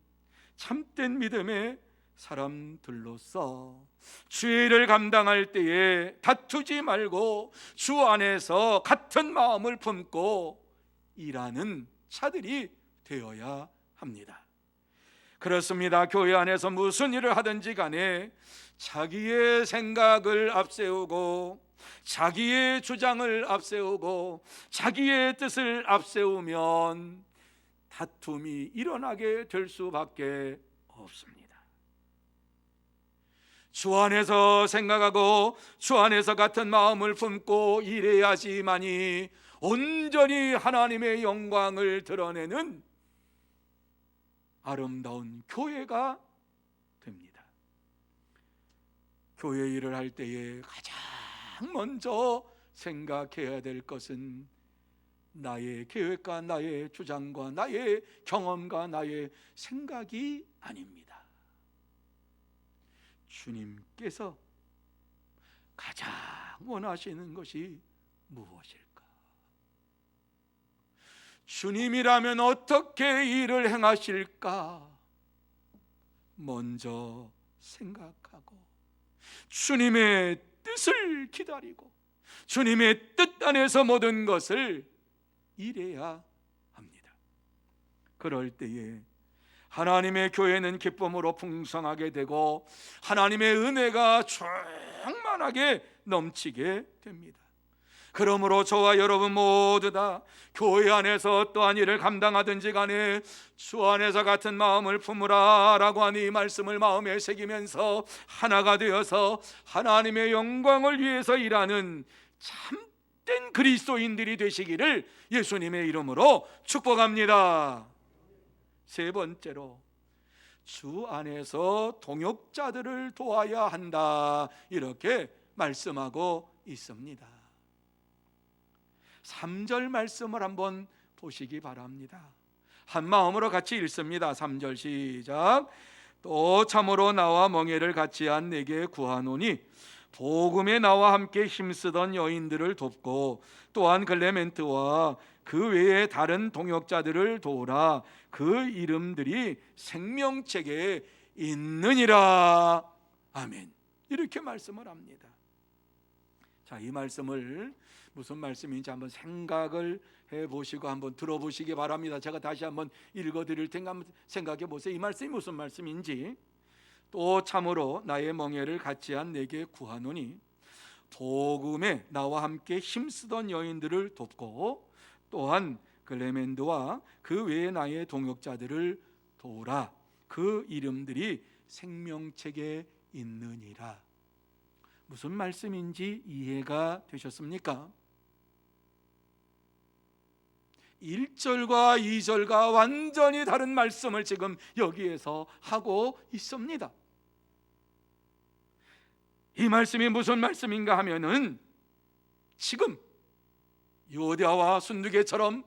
참된 믿음의 사람들로서 주의 일을 감당할 때에 다투지 말고 주 안에서 같은 마음을 품고 일하는 자들이 되어야 합니다. 그렇습니다. 교회 안에서 무슨 일을 하든지 간에 자기의 생각을 앞세우고 자기의 주장을 앞세우고 자기의 뜻을 앞세우면 다툼이 일어나게 될 수밖에 없습니다. 주 안에서 생각하고 주 안에서 같은 마음을 품고 일해야지만이 온전히 하나님의 영광을 드러내는 아름다운 교회가 됩니다. 교회 일을 할 때에 가장 먼저 생각해야 될 것은 나의 계획과 나의 주장과 나의 경험과 나의 생각이 아닙니다. 주님께서 가장 원하시는 것이 무엇일까? 주님이라면 어떻게 일을 행하실까? 먼저 생각하고 주님의 뜻을 기다리고 주님의 뜻 안에서 모든 것을 일해야 합니다. 그럴 때에 하나님의 교회는 기쁨으로 풍성하게 되고 하나님의 은혜가 충만하게 넘치게 됩니다. 그러므로 저와 여러분 모두 다 교회 안에서 어떠한 일을 감당하든지 간에 주 안에서 같은 마음을 품으라 라고 하는 이 말씀을 마음에 새기면서 하나가 되어서 하나님의 영광을 위해서 일하는 참된 그리스도인들이 되시기를 예수님의 이름으로 축복합니다. 세 번째로, 주 안에서 동역자들을 도와야 한다, 이렇게 말씀하고 있습니다. 3절 말씀을 한번 보시기 바랍니다. 한 마음으로 같이 읽습니다. 3절 시작. 또 참으로 나와 멍에를 같이 한 내게 구하노니 복음에 나와 함께 힘쓰던 여인들을 돕고 또한 클레멘트와 그 외에 다른 동역자들을 도우라. 그 이름들이 생명책에 있느니라. 아멘. 이렇게 말씀을 합니다. 자, 이 말씀을 무슨 말씀인지 한번 생각을 해보시고 한번 들어보시기 바랍니다. 제가 다시 한번 읽어드릴 테니까 한번 생각해 보세요. 이 말씀이 무슨 말씀인지. 또 참으로 나의 멍에를 같이 한 내게 구하노니 복음에 나와 함께 힘쓰던 여인들을 돕고 또한 클레멘드와 그 외의 나의 동역자들을 도우라. 그 이름들이 생명책에 있느니라. 무슨 말씀인지 이해가 되셨습니까? 1절과 2절과 완전히 다른 말씀을 지금 여기에서 하고 있습니다. 이 말씀이 무슨 말씀인가 하면은 지금 유대와 순두개처럼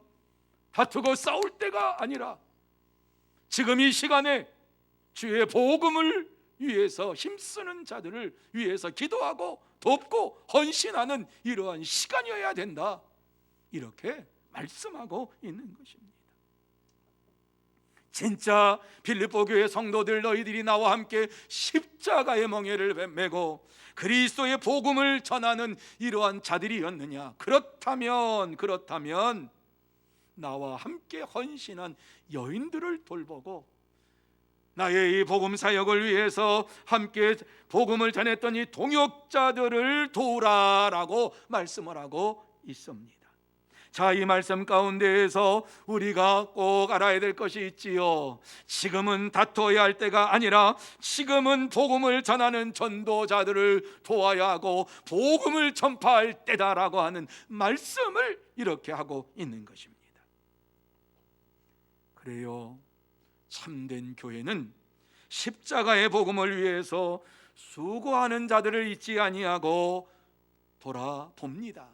다투고 싸울 때가 아니라 지금 이 시간에 주의 복음을 위해서 힘쓰는 자들을 위해서 기도하고 돕고 헌신하는 이러한 시간이어야 된다, 이렇게 말씀하고 있는 것입니다. 진짜 빌립보 교회 성도들, 너희들이 나와 함께 십자가의 멍에를 메고 그리스도의 복음을 전하는 이러한 자들이었느냐? 그렇다면 나와 함께 헌신한 여인들을 돌보고 나의 이 복음 사역을 위해서 함께 복음을 전했던 이 동역자들을 도우라라고 말씀을 하고 있습니다. 자, 이 말씀 가운데에서 우리가 꼭 알아야 될 것이 있지요. 지금은 다투어야 할 때가 아니라 지금은 복음을 전하는 전도자들을 도와야 하고 복음을 전파할 때다라고 하는 말씀을 이렇게 하고 있는 것입니다. 그래요, 참된 교회는 십자가의 복음을 위해서 수고하는 자들을 잊지 아니하고 돌아봅니다.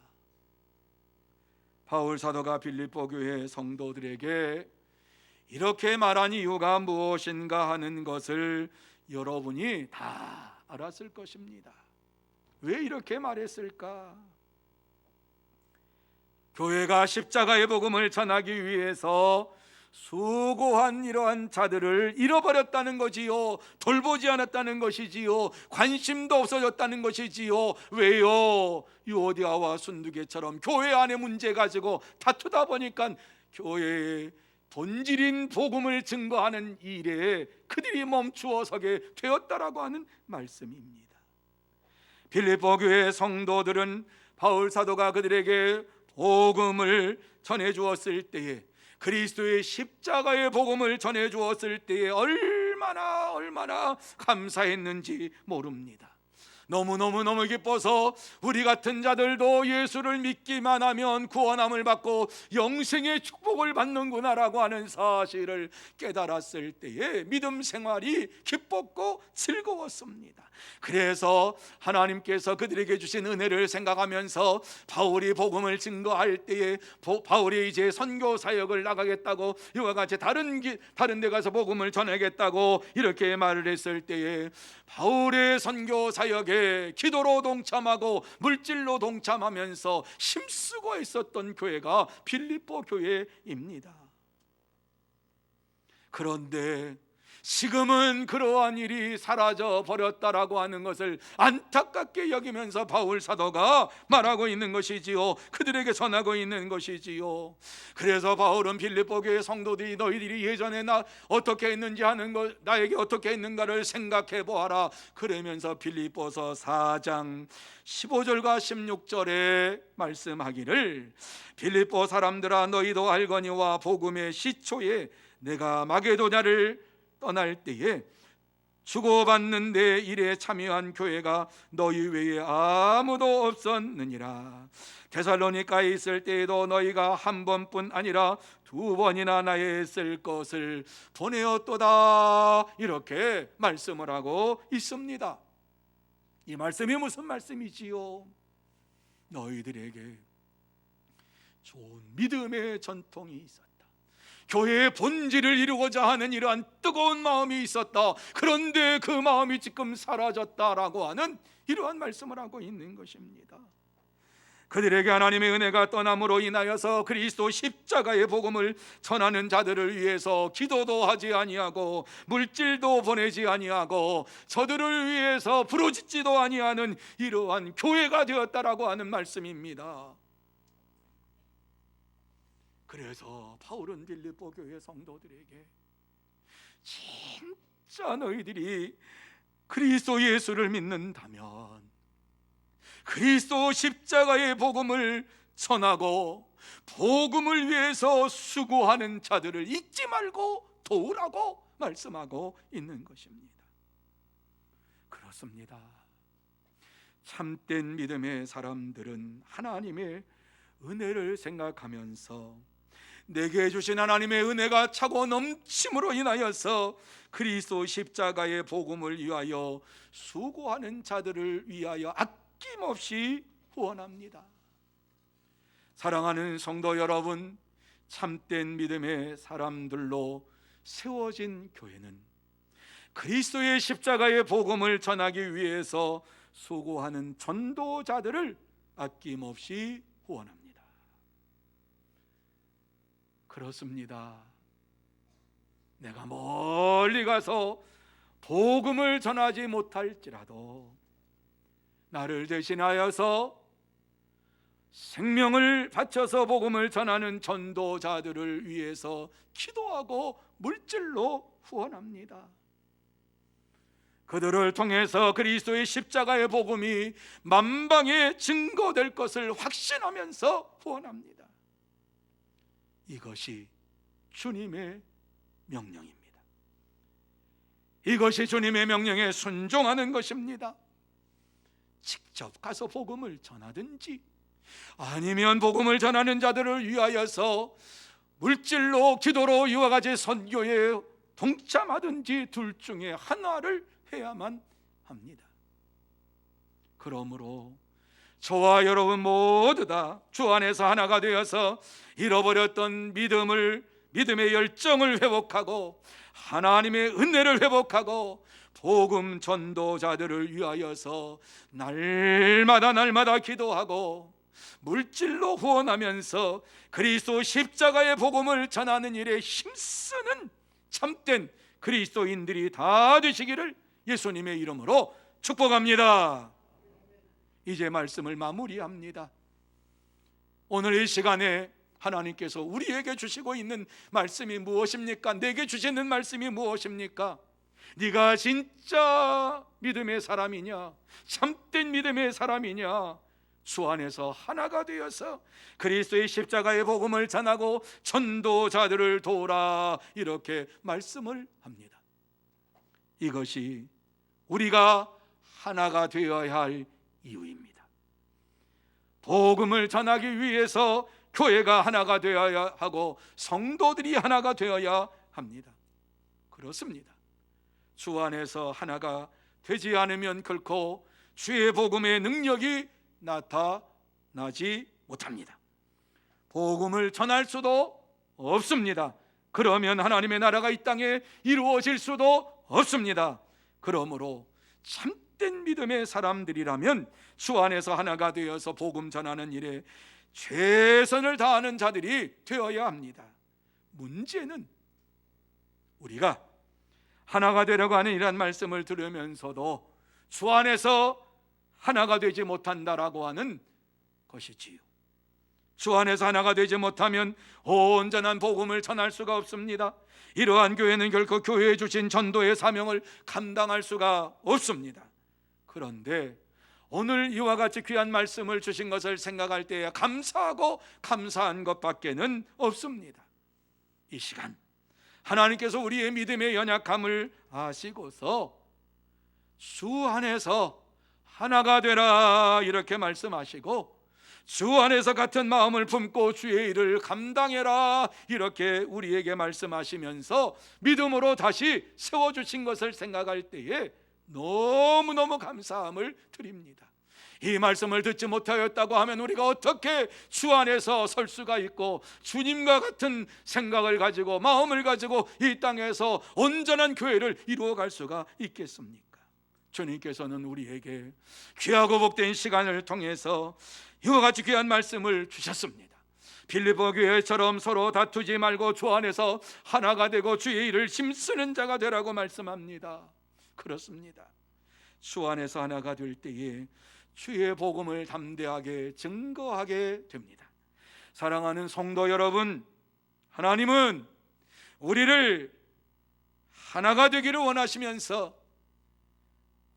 바울 사도가 빌립보 교회 성도들에게 이렇게 말한 이유가 무엇인가 하는 것을 여러분이 다 알았을 것입니다. 왜 이렇게 말했을까? 교회가 십자가의 복음을 전하기 위해서 수고한 이러한 자들을 잃어버렸다는 것이요, 돌보지 않았다는 것이지요, 관심도 없어졌다는 것이지요. 왜요? 유오디아와 순두개처럼 교회 안에 문제 가지고 다투다 보니까 교회의 본질인 복음을 증거하는 일에 그들이 멈추어 서게 되었다라고 하는 말씀입니다. 빌립보 교회 성도들은 바울 사도가 그들에게 복음을 전해 주었을 때에, 그리스도의 십자가의 복음을 전해 주었을 때에 얼마나 감사했는지 모릅니다. 너무 기뻐서 우리 같은 자들도 예수를 믿기만 하면 구원함을 받고 영생의 축복을 받는구나라고 하는 사실을 깨달았을 때에 믿음 생활이 기뻤고 즐거웠습니다. 그래서 하나님께서 그들에게 주신 은혜를 생각하면서 바울이 복음을 증거할 때에 바울이 이제 선교 사역을 나가겠다고, 이와 같이 다른 데 가서 복음을 전하겠다고 이렇게 말을 했을 때에 바울의 선교 사역에 기도로 동참하고 물질로 동참하면서 힘쓰고 있었던 교회가 빌립보 교회입니다. 그런데 지금은 그러한 일이 사라져 버렸다라고 하는 것을 안타깝게 여기면서 바울 사도가 말하고 있는 것이지요. 그들에게 전하고 있는 것이지요. 그래서 바울은 빌립보 교회 성도들이 너희들이 예전에 나 어떻게 했는지 하는 것, 나에게 어떻게 했는가를 생각해 보아라. 그러면서 빌립보서 4장 15절과 16절에 말씀하기를, 빌립보 사람들아 너희도 알거니와 복음의 시초에 내가 마게도냐를 떠날 때에 주고받는 데 일에 참여한 교회가 너희 외에 아무도 없었느니라. 데살로니가에 있을 때에도 너희가 한 번뿐 아니라 2번이나 나의 쓸 것을 보내었도다. 이렇게 말씀을 하고 있습니다. 이 말씀이 무슨 말씀이지요? 너희들에게 좋은 믿음의 전통이 있었다. 교회의 본질을 이루고자 하는 이러한 뜨거운 마음이 있었다. 그런데 그 마음이 지금 사라졌다라고 하는 이러한 말씀을 하고 있는 것입니다. 그들에게 하나님의 은혜가 떠남으로 인하여서 그리스도 십자가의 복음을 전하는 자들을 위해서 기도도 하지 아니하고 물질도 보내지 아니하고 저들을 위해서 부르짖지도 아니하는 이러한 교회가 되었다라고 하는 말씀입니다. 그래서 바울은 빌립보 교회 성도들에게 진짜 너희들이 그리스도 예수를 믿는다면 그리스도 십자가의 복음을 전하고 복음을 위해서 수고하는 자들을 잊지 말고 도우라고 말씀하고 있는 것입니다. 그렇습니다. 참된 믿음의 사람들은 하나님의 은혜를 생각하면서 내게 주신 하나님의 은혜가 차고 넘침으로 인하여서 그리스도 십자가의 복음을 위하여 수고하는 자들을 위하여 아낌없이 후원합니다. 사랑하는 성도 여러분, 참된 믿음의 사람들로 세워진 교회는 그리스도의 십자가의 복음을 전하기 위해서 수고하는 전도자들을 아낌없이 후원합니다. 그렇습니다. 내가 멀리 가서 복음을 전하지 못할지라도 나를 대신하여서 생명을 바쳐서 복음을 전하는 전도자들을 위해서 기도하고 물질로 후원합니다. 그들을 통해서 그리스도의 십자가의 복음이 만방에 증거될 것을 확신하면서 후원합니다. 이것이 주님의 명령입니다. 이것이 주님의 명령에 순종하는 것입니다. 직접 가서 복음을 전하든지 아니면 복음을 전하는 자들을 위하여서 물질로 기도로 이와 같이 선교에 동참하든지 둘 중에 하나를 해야만 합니다. 그러므로 저와 여러분 모두 다 주 안에서 하나가 되어서 잃어버렸던 믿음의 열정을 회복하고 하나님의 은혜를 회복하고 복음 전도자들을 위하여서 날마다 기도하고 물질로 후원하면서 그리스도 십자가의 복음을 전하는 일에 힘쓰는 참된 그리스도인들이 다 되시기를 예수님의 이름으로 축복합니다. 이제 말씀을 마무리합니다. 오늘 이 시간에 하나님께서 우리에게 주시고 있는 말씀이 무엇입니까? 내게 주시는 말씀이 무엇입니까? 네가 진짜 믿음의 사람이냐? 참된 믿음의 사람이냐? 주 안에서 하나가 되어서 그리스도의 십자가의 복음을 전하고 전도자들을 도우라, 이렇게 말씀을 합니다. 이것이 우리가 하나가 되어야 할 이유입니다. 복음을 전하기 위해서 교회가 하나가 되어야 하고 성도들이 하나가 되어야 합니다. 그렇습니다. 주 안에서 하나가 되지 않으면 결코 주의 복음의 능력이 나타나지 못합니다. 복음을 전할 수도 없습니다. 그러면 하나님의 나라가 이 땅에 이루어질 수도 없습니다. 그러므로 참된 믿음의 사람들이라면 주 안에서 하나가 되어서 복음 전하는 일에 최선을 다하는 자들이 되어야 합니다. 문제는 우리가 하나가 되려고 하는 이런 말씀을 들으면서도 주 안에서 하나가 되지 못한다라고 하는 것이지요. 주 안에서 하나가 되지 못하면 온전한 복음을 전할 수가 없습니다. 이러한 교회는 결코 교회에 주신 전도의 사명을 감당할 수가 없습니다. 그런데 오늘 이와 같이 귀한 말씀을 주신 것을 생각할 때에 감사하고 감사한 것밖에는 없습니다. 이 시간 하나님께서 우리의 믿음의 연약함을 아시고서 주 안에서 하나가 되라, 이렇게 말씀하시고 주 안에서 같은 마음을 품고 주의 일을 감당해라, 이렇게 우리에게 말씀하시면서 믿음으로 다시 세워주신 것을 생각할 때에 너무너무 감사함을 드립니다. 이 말씀을 듣지 못하였다고 하면 우리가 어떻게 주 안에서 설 수가 있고 주님과 같은 생각을 가지고 마음을 가지고 이 땅에서 온전한 교회를 이루어갈 수가 있겠습니까? 주님께서는 우리에게 귀하고 복된 시간을 통해서 이와 같이 귀한 말씀을 주셨습니다. 빌립보 교회처럼 서로 다투지 말고 주 안에서 하나가 되고 주의 일을 힘쓰는 자가 되라고 말씀합니다. 그렇습니다. 주 안에서 하나가 될 때에 주의 복음을 담대하게 증거하게 됩니다. 사랑하는 성도 여러분, 하나님은 우리를 하나가 되기를 원하시면서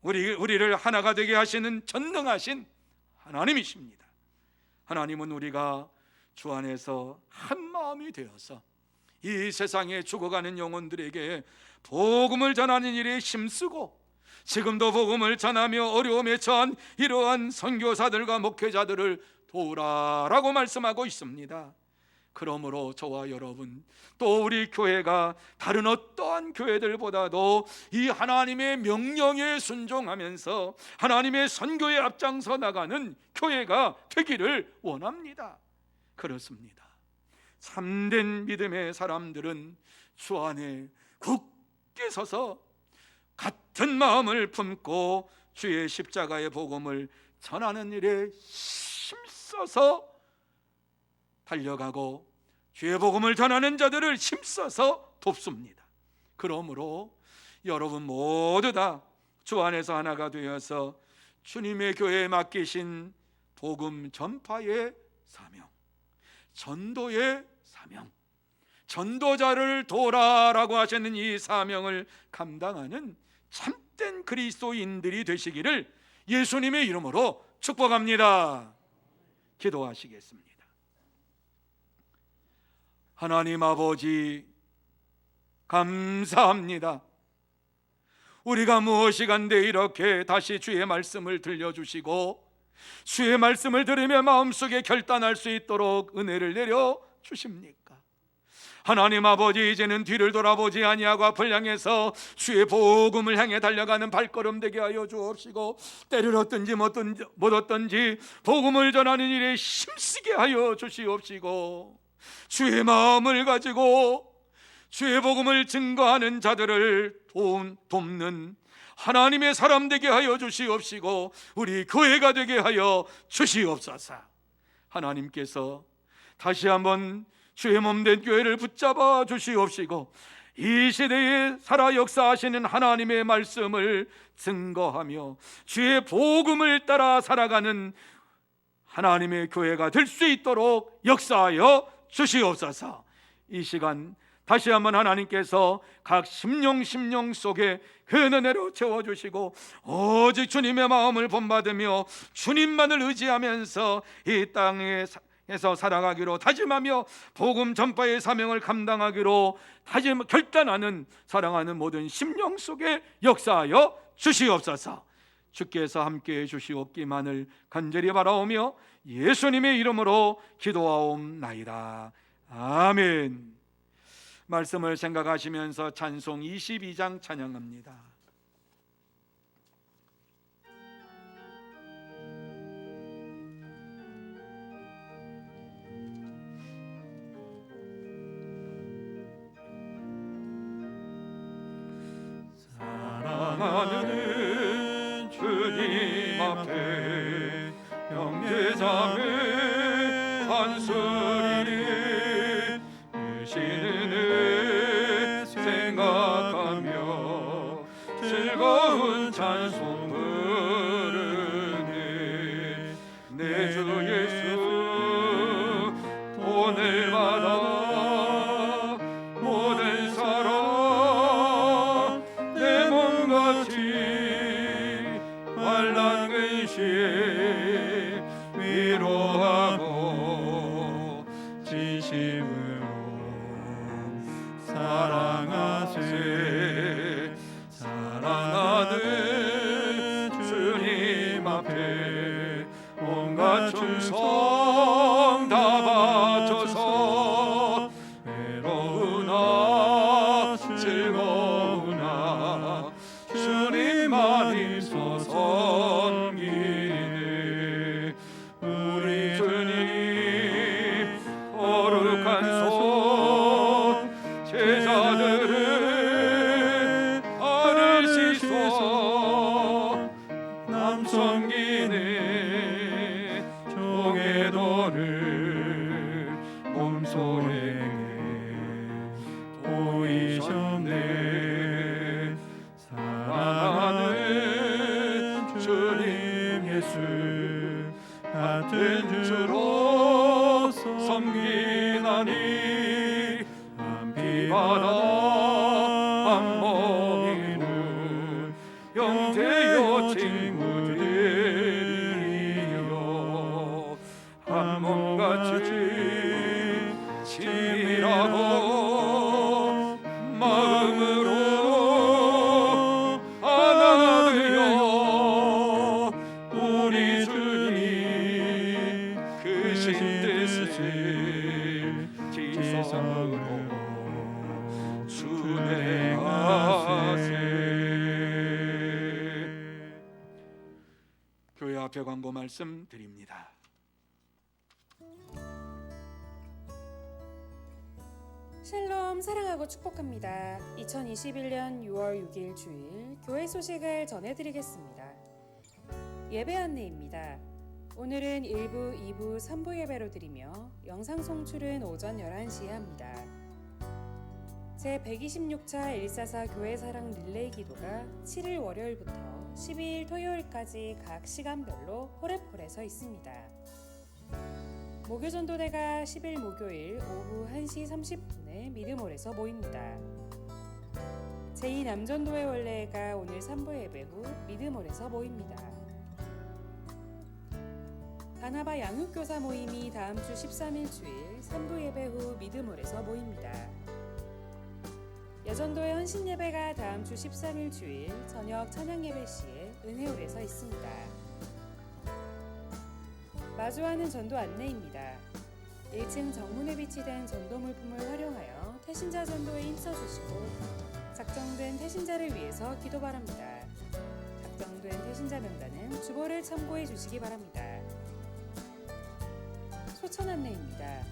우리를 하나가 되게 하시는 전능하신 하나님이십니다. 하나님은 우리가 주 안에서 한 마음이 되어서 이 세상에 죽어가는 영혼들에게 복음을 전하는 일에 힘쓰고 지금도 복음을 전하며 어려움에 처한 이러한 선교사들과 목회자들을 도우라라고 말씀하고 있습니다. 그러므로 저와 여러분, 또 우리 교회가 다른 어떠한 교회들보다도 이 하나님의 명령에 순종하면서 하나님의 선교에 앞장서 나가는 교회가 되기를 원합니다. 그렇습니다. 참된 믿음의 사람들은 주 안에 굳게 서서 같은 마음을 품고 주의 십자가의 복음을 전하는 일에 힘써서 달려가고 주의 복음을 전하는 자들을 힘써서 돕습니다. 그러므로 여러분 모두 다 주 안에서 하나가 되어서 주님의 교회에 맡기신 복음 전파의 사명, 전도의 사명, 전도자를 도우라라고 하시는 이 사명을 감당하는 참된 그리스도인들이 되시기를 예수님의 이름으로 축복합니다. 기도하시겠습니다. 하나님 아버지, 감사합니다. 우리가 무엇이간데 이렇게 다시 주의 말씀을 들려주시고 주의 말씀을 들으며 마음속에 결단할 수 있도록 은혜를 내려 주십니까? 하나님 아버지, 이제는 뒤를 돌아보지 아니하고 앞을 향해서 주의 복음을 향해 달려가는 발걸음 되게 하여 주옵시고, 때를 얻든지 못 얻든지 복음을 전하는 일에 힘쓰게 하여 주시옵시고, 주의 마음을 가지고 주의 복음을 증거하는 자들을 돕는 하나님의 사람 되게 하여 주시옵시고, 우리 교회가 되게 하여 주시옵소서. 하나님께서 다시 한번 주의 몸된 교회를 붙잡아 주시옵시고, 이 시대에 살아 역사하시는 하나님의 말씀을 증거하며 주의 복음을 따라 살아가는 하나님의 교회가 될 수 있도록 역사하여 주시옵소서. 이 시간 다시 한번 하나님께서 각 심령 속에 그 은혜로 채워주시고, 오직 주님의 마음을 본받으며 주님만을 의지하면서 이 땅에서 살아가기로 다짐하며 복음 전파의 사명을 감당하기로 결단하는 사랑하는 모든 심령 속에 역사하여 주시옵소서. 주께서 함께해 주시옵기만을 간절히 바라오며 예수님의 이름으로 기도하옵나이다. 아멘. 말씀을 생각하시면서 찬송 22장 찬양합니다. 사랑하는 주님 앞에 형제자매 한소리를 주시는 은혜 생각하며 즐거운 찬송 부르네. 내 주 예수 오늘마다 모든 사랑 내 몸같이 환난 근시에 위로하고 진심으로 사랑하세. 사랑하는 주님 앞에 온갖 충성 다 바쳐서 외로우나 즐거우나 주님만 힘써 섬기네. 우리 주님 거룩한 손 제자들을 아르시소. 남 섬기네 종의 도를 몸소에게 보이셨네. 사랑하는 주님 예수 같은 주로 섬기나니 한비바다 한몸이는 형제여 친구들이여 한 몸같이 친밀하고 마음으로 하나 되어 우리 주님 크신 뜻을 지성으로 준행하세. 교회 앞에 광고 말씀 드립니다. 샬롬, 사랑하고 축복합니다. 2021년 6월 6일 주일 교회 소식을 전해드리겠습니다. 예배 안내입니다. 오늘은 1부, 2부, 3부 예배로 드리며 영상 송출은 오전 11시에 합니다. 제126차 144 교회 사랑 릴레이 기도가 7일 월요일부터 12일 토요일까지 각 시간별로 홀랩홀에서 있습니다. 목요 전도대가 10일 목요일 오후 1시 30분에 미드몰에서 모입니다. 제2남전도회 원래가 오늘 3부 예배 후 미드몰에서 모입니다. 바나바 양육교사 모임이 다음 주 13일 주일 3부 예배 후 미드몰에서 모입니다. 여전도회 헌신 예배가 다음 주 13일 주일 저녁 찬양 예배 시에 은혜홀에서 있습니다. 마주하는 전도 안내입니다. 1층 정문에 비치된 전도 물품을 활용하여 태신자 전도에 힘써주시고 작정된 태신자를 위해서 기도 바랍니다. 작정된 태신자 명단은 주보를 참고해 주시기 바랍니다. 소천 안내입니다.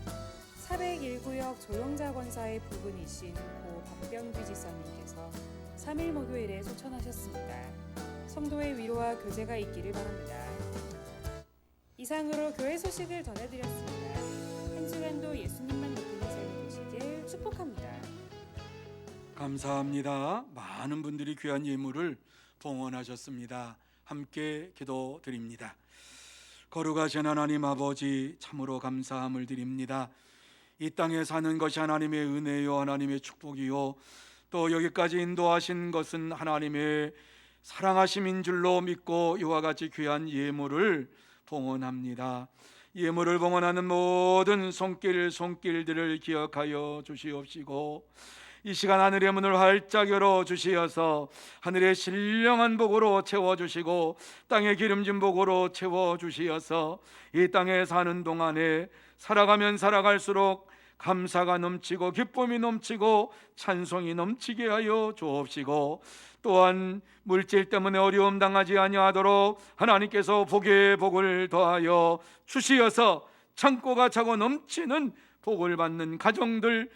401구역 조용자 권사의 부분이신 고 박병규 지사님께서 3일 목요일에 소천하셨습니다. 성도의 위로와 교제가 있기를 바랍니다. 이상으로 교회 소식을 전해드렸습니다. 한 주간도 예수님만 높이는 삶이 되시길 축복합니다. 감사합니다. 많은 분들이 귀한 예물을 봉헌하셨습니다. 함께 기도드립니다. 거룩하신 하나님 아버지, 참으로 감사함을 드립니다. 이 땅에 사는 것이 하나님의 은혜요 하나님의 축복이요 또 여기까지 인도하신 것은 하나님의 사랑하심인 줄로 믿고 이와 같이 귀한 예물을 봉헌합니다. 예물을 봉헌하는 모든 손길들을 기억하여 주시옵시고 이 시간 하늘의 문을 활짝 열어 주시어서 하늘의 신령한 복으로 채워주시고 땅의 기름진 복으로 채워주시어서 이 땅에 사는 동안에 살아가면 살아갈수록 감사가 넘치고 기쁨이 넘치고 찬송이 넘치게 하여 주옵시고 또한 물질 때문에 어려움 당하지 아니하도록 하나님께서 복에 복을 더하여 주시어서 창고가 차고 넘치는 복을 받는 가정들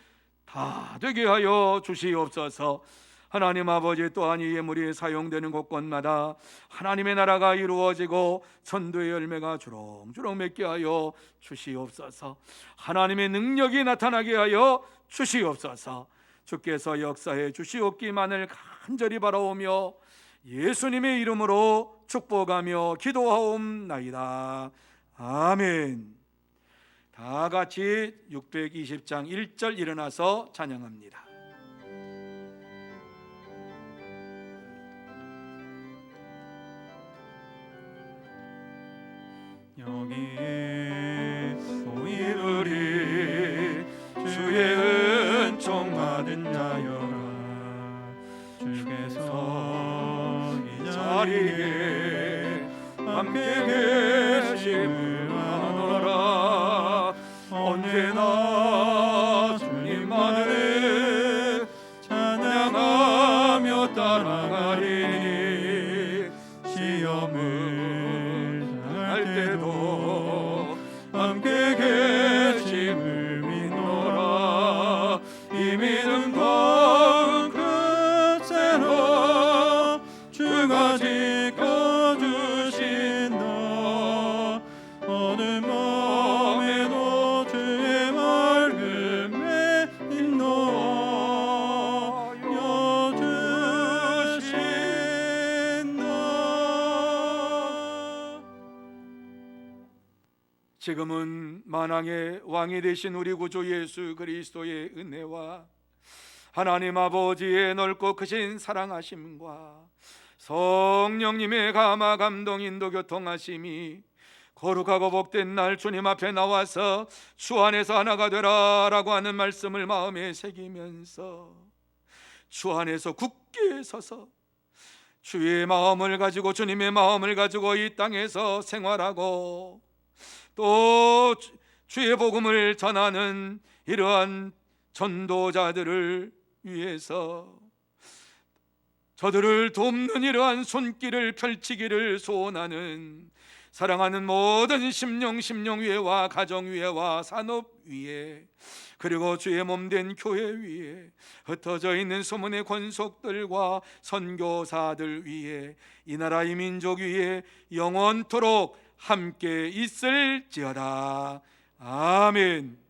다 되게 하여 주시옵소서. 하나님 아버지, 또한 이 예물이 사용되는 곳곳마다 하나님의 나라가 이루어지고 전도의 열매가 주렁주렁 맺게 하여 주시옵소서. 하나님의 능력이 나타나게 하여 주시옵소서. 주께서 역사해 주시옵기만을 간절히 바라오며 예수님의 이름으로 축복하며 기도하옵나이다. 아멘. 다 같이 620장 1절 일어나서 찬양합니다. 여기에 우리 주의 은총 받은 자여라. 주께서 이 자리에 함께 계심을 아노라. 언제나 주님만을 찬양하며 따라가리니 시험을 당할 때도 함께 계심을 믿노라. 이 믿음 더욱 크세로 주가 지켜주신다. 어느 몸에도 주의 말씀에 인도하여 주신다. 지금은 만왕의 왕이 되신 우리 구주 예수 그리스도의 은혜와 하나님 아버지의 넓고 크신 사랑하심과 성령님의 감화 감동 인도 교통하심이 거룩하고 복된 날 주님 앞에 나와서 주 안에서 하나가 되라 라고 하는 말씀을 마음에 새기면서 주 안에서 굳게 서서 주의 마음을 가지고 주님의 마음을 가지고 이 땅에서 생활하고 또 주의 복음을 전하는 이러한 전도자들을 위해서 저들을 돕는 이러한 손길을 펼치기를 소원하는 사랑하는 모든 심령위회와 가정위회와 산업위회 그리고 주의 몸된 교회 위에 흩어져 있는 소문의 권속들과 선교사들 위에 이 나라 이 민족 위에 영원토록 함께 있을지어다. 아멘.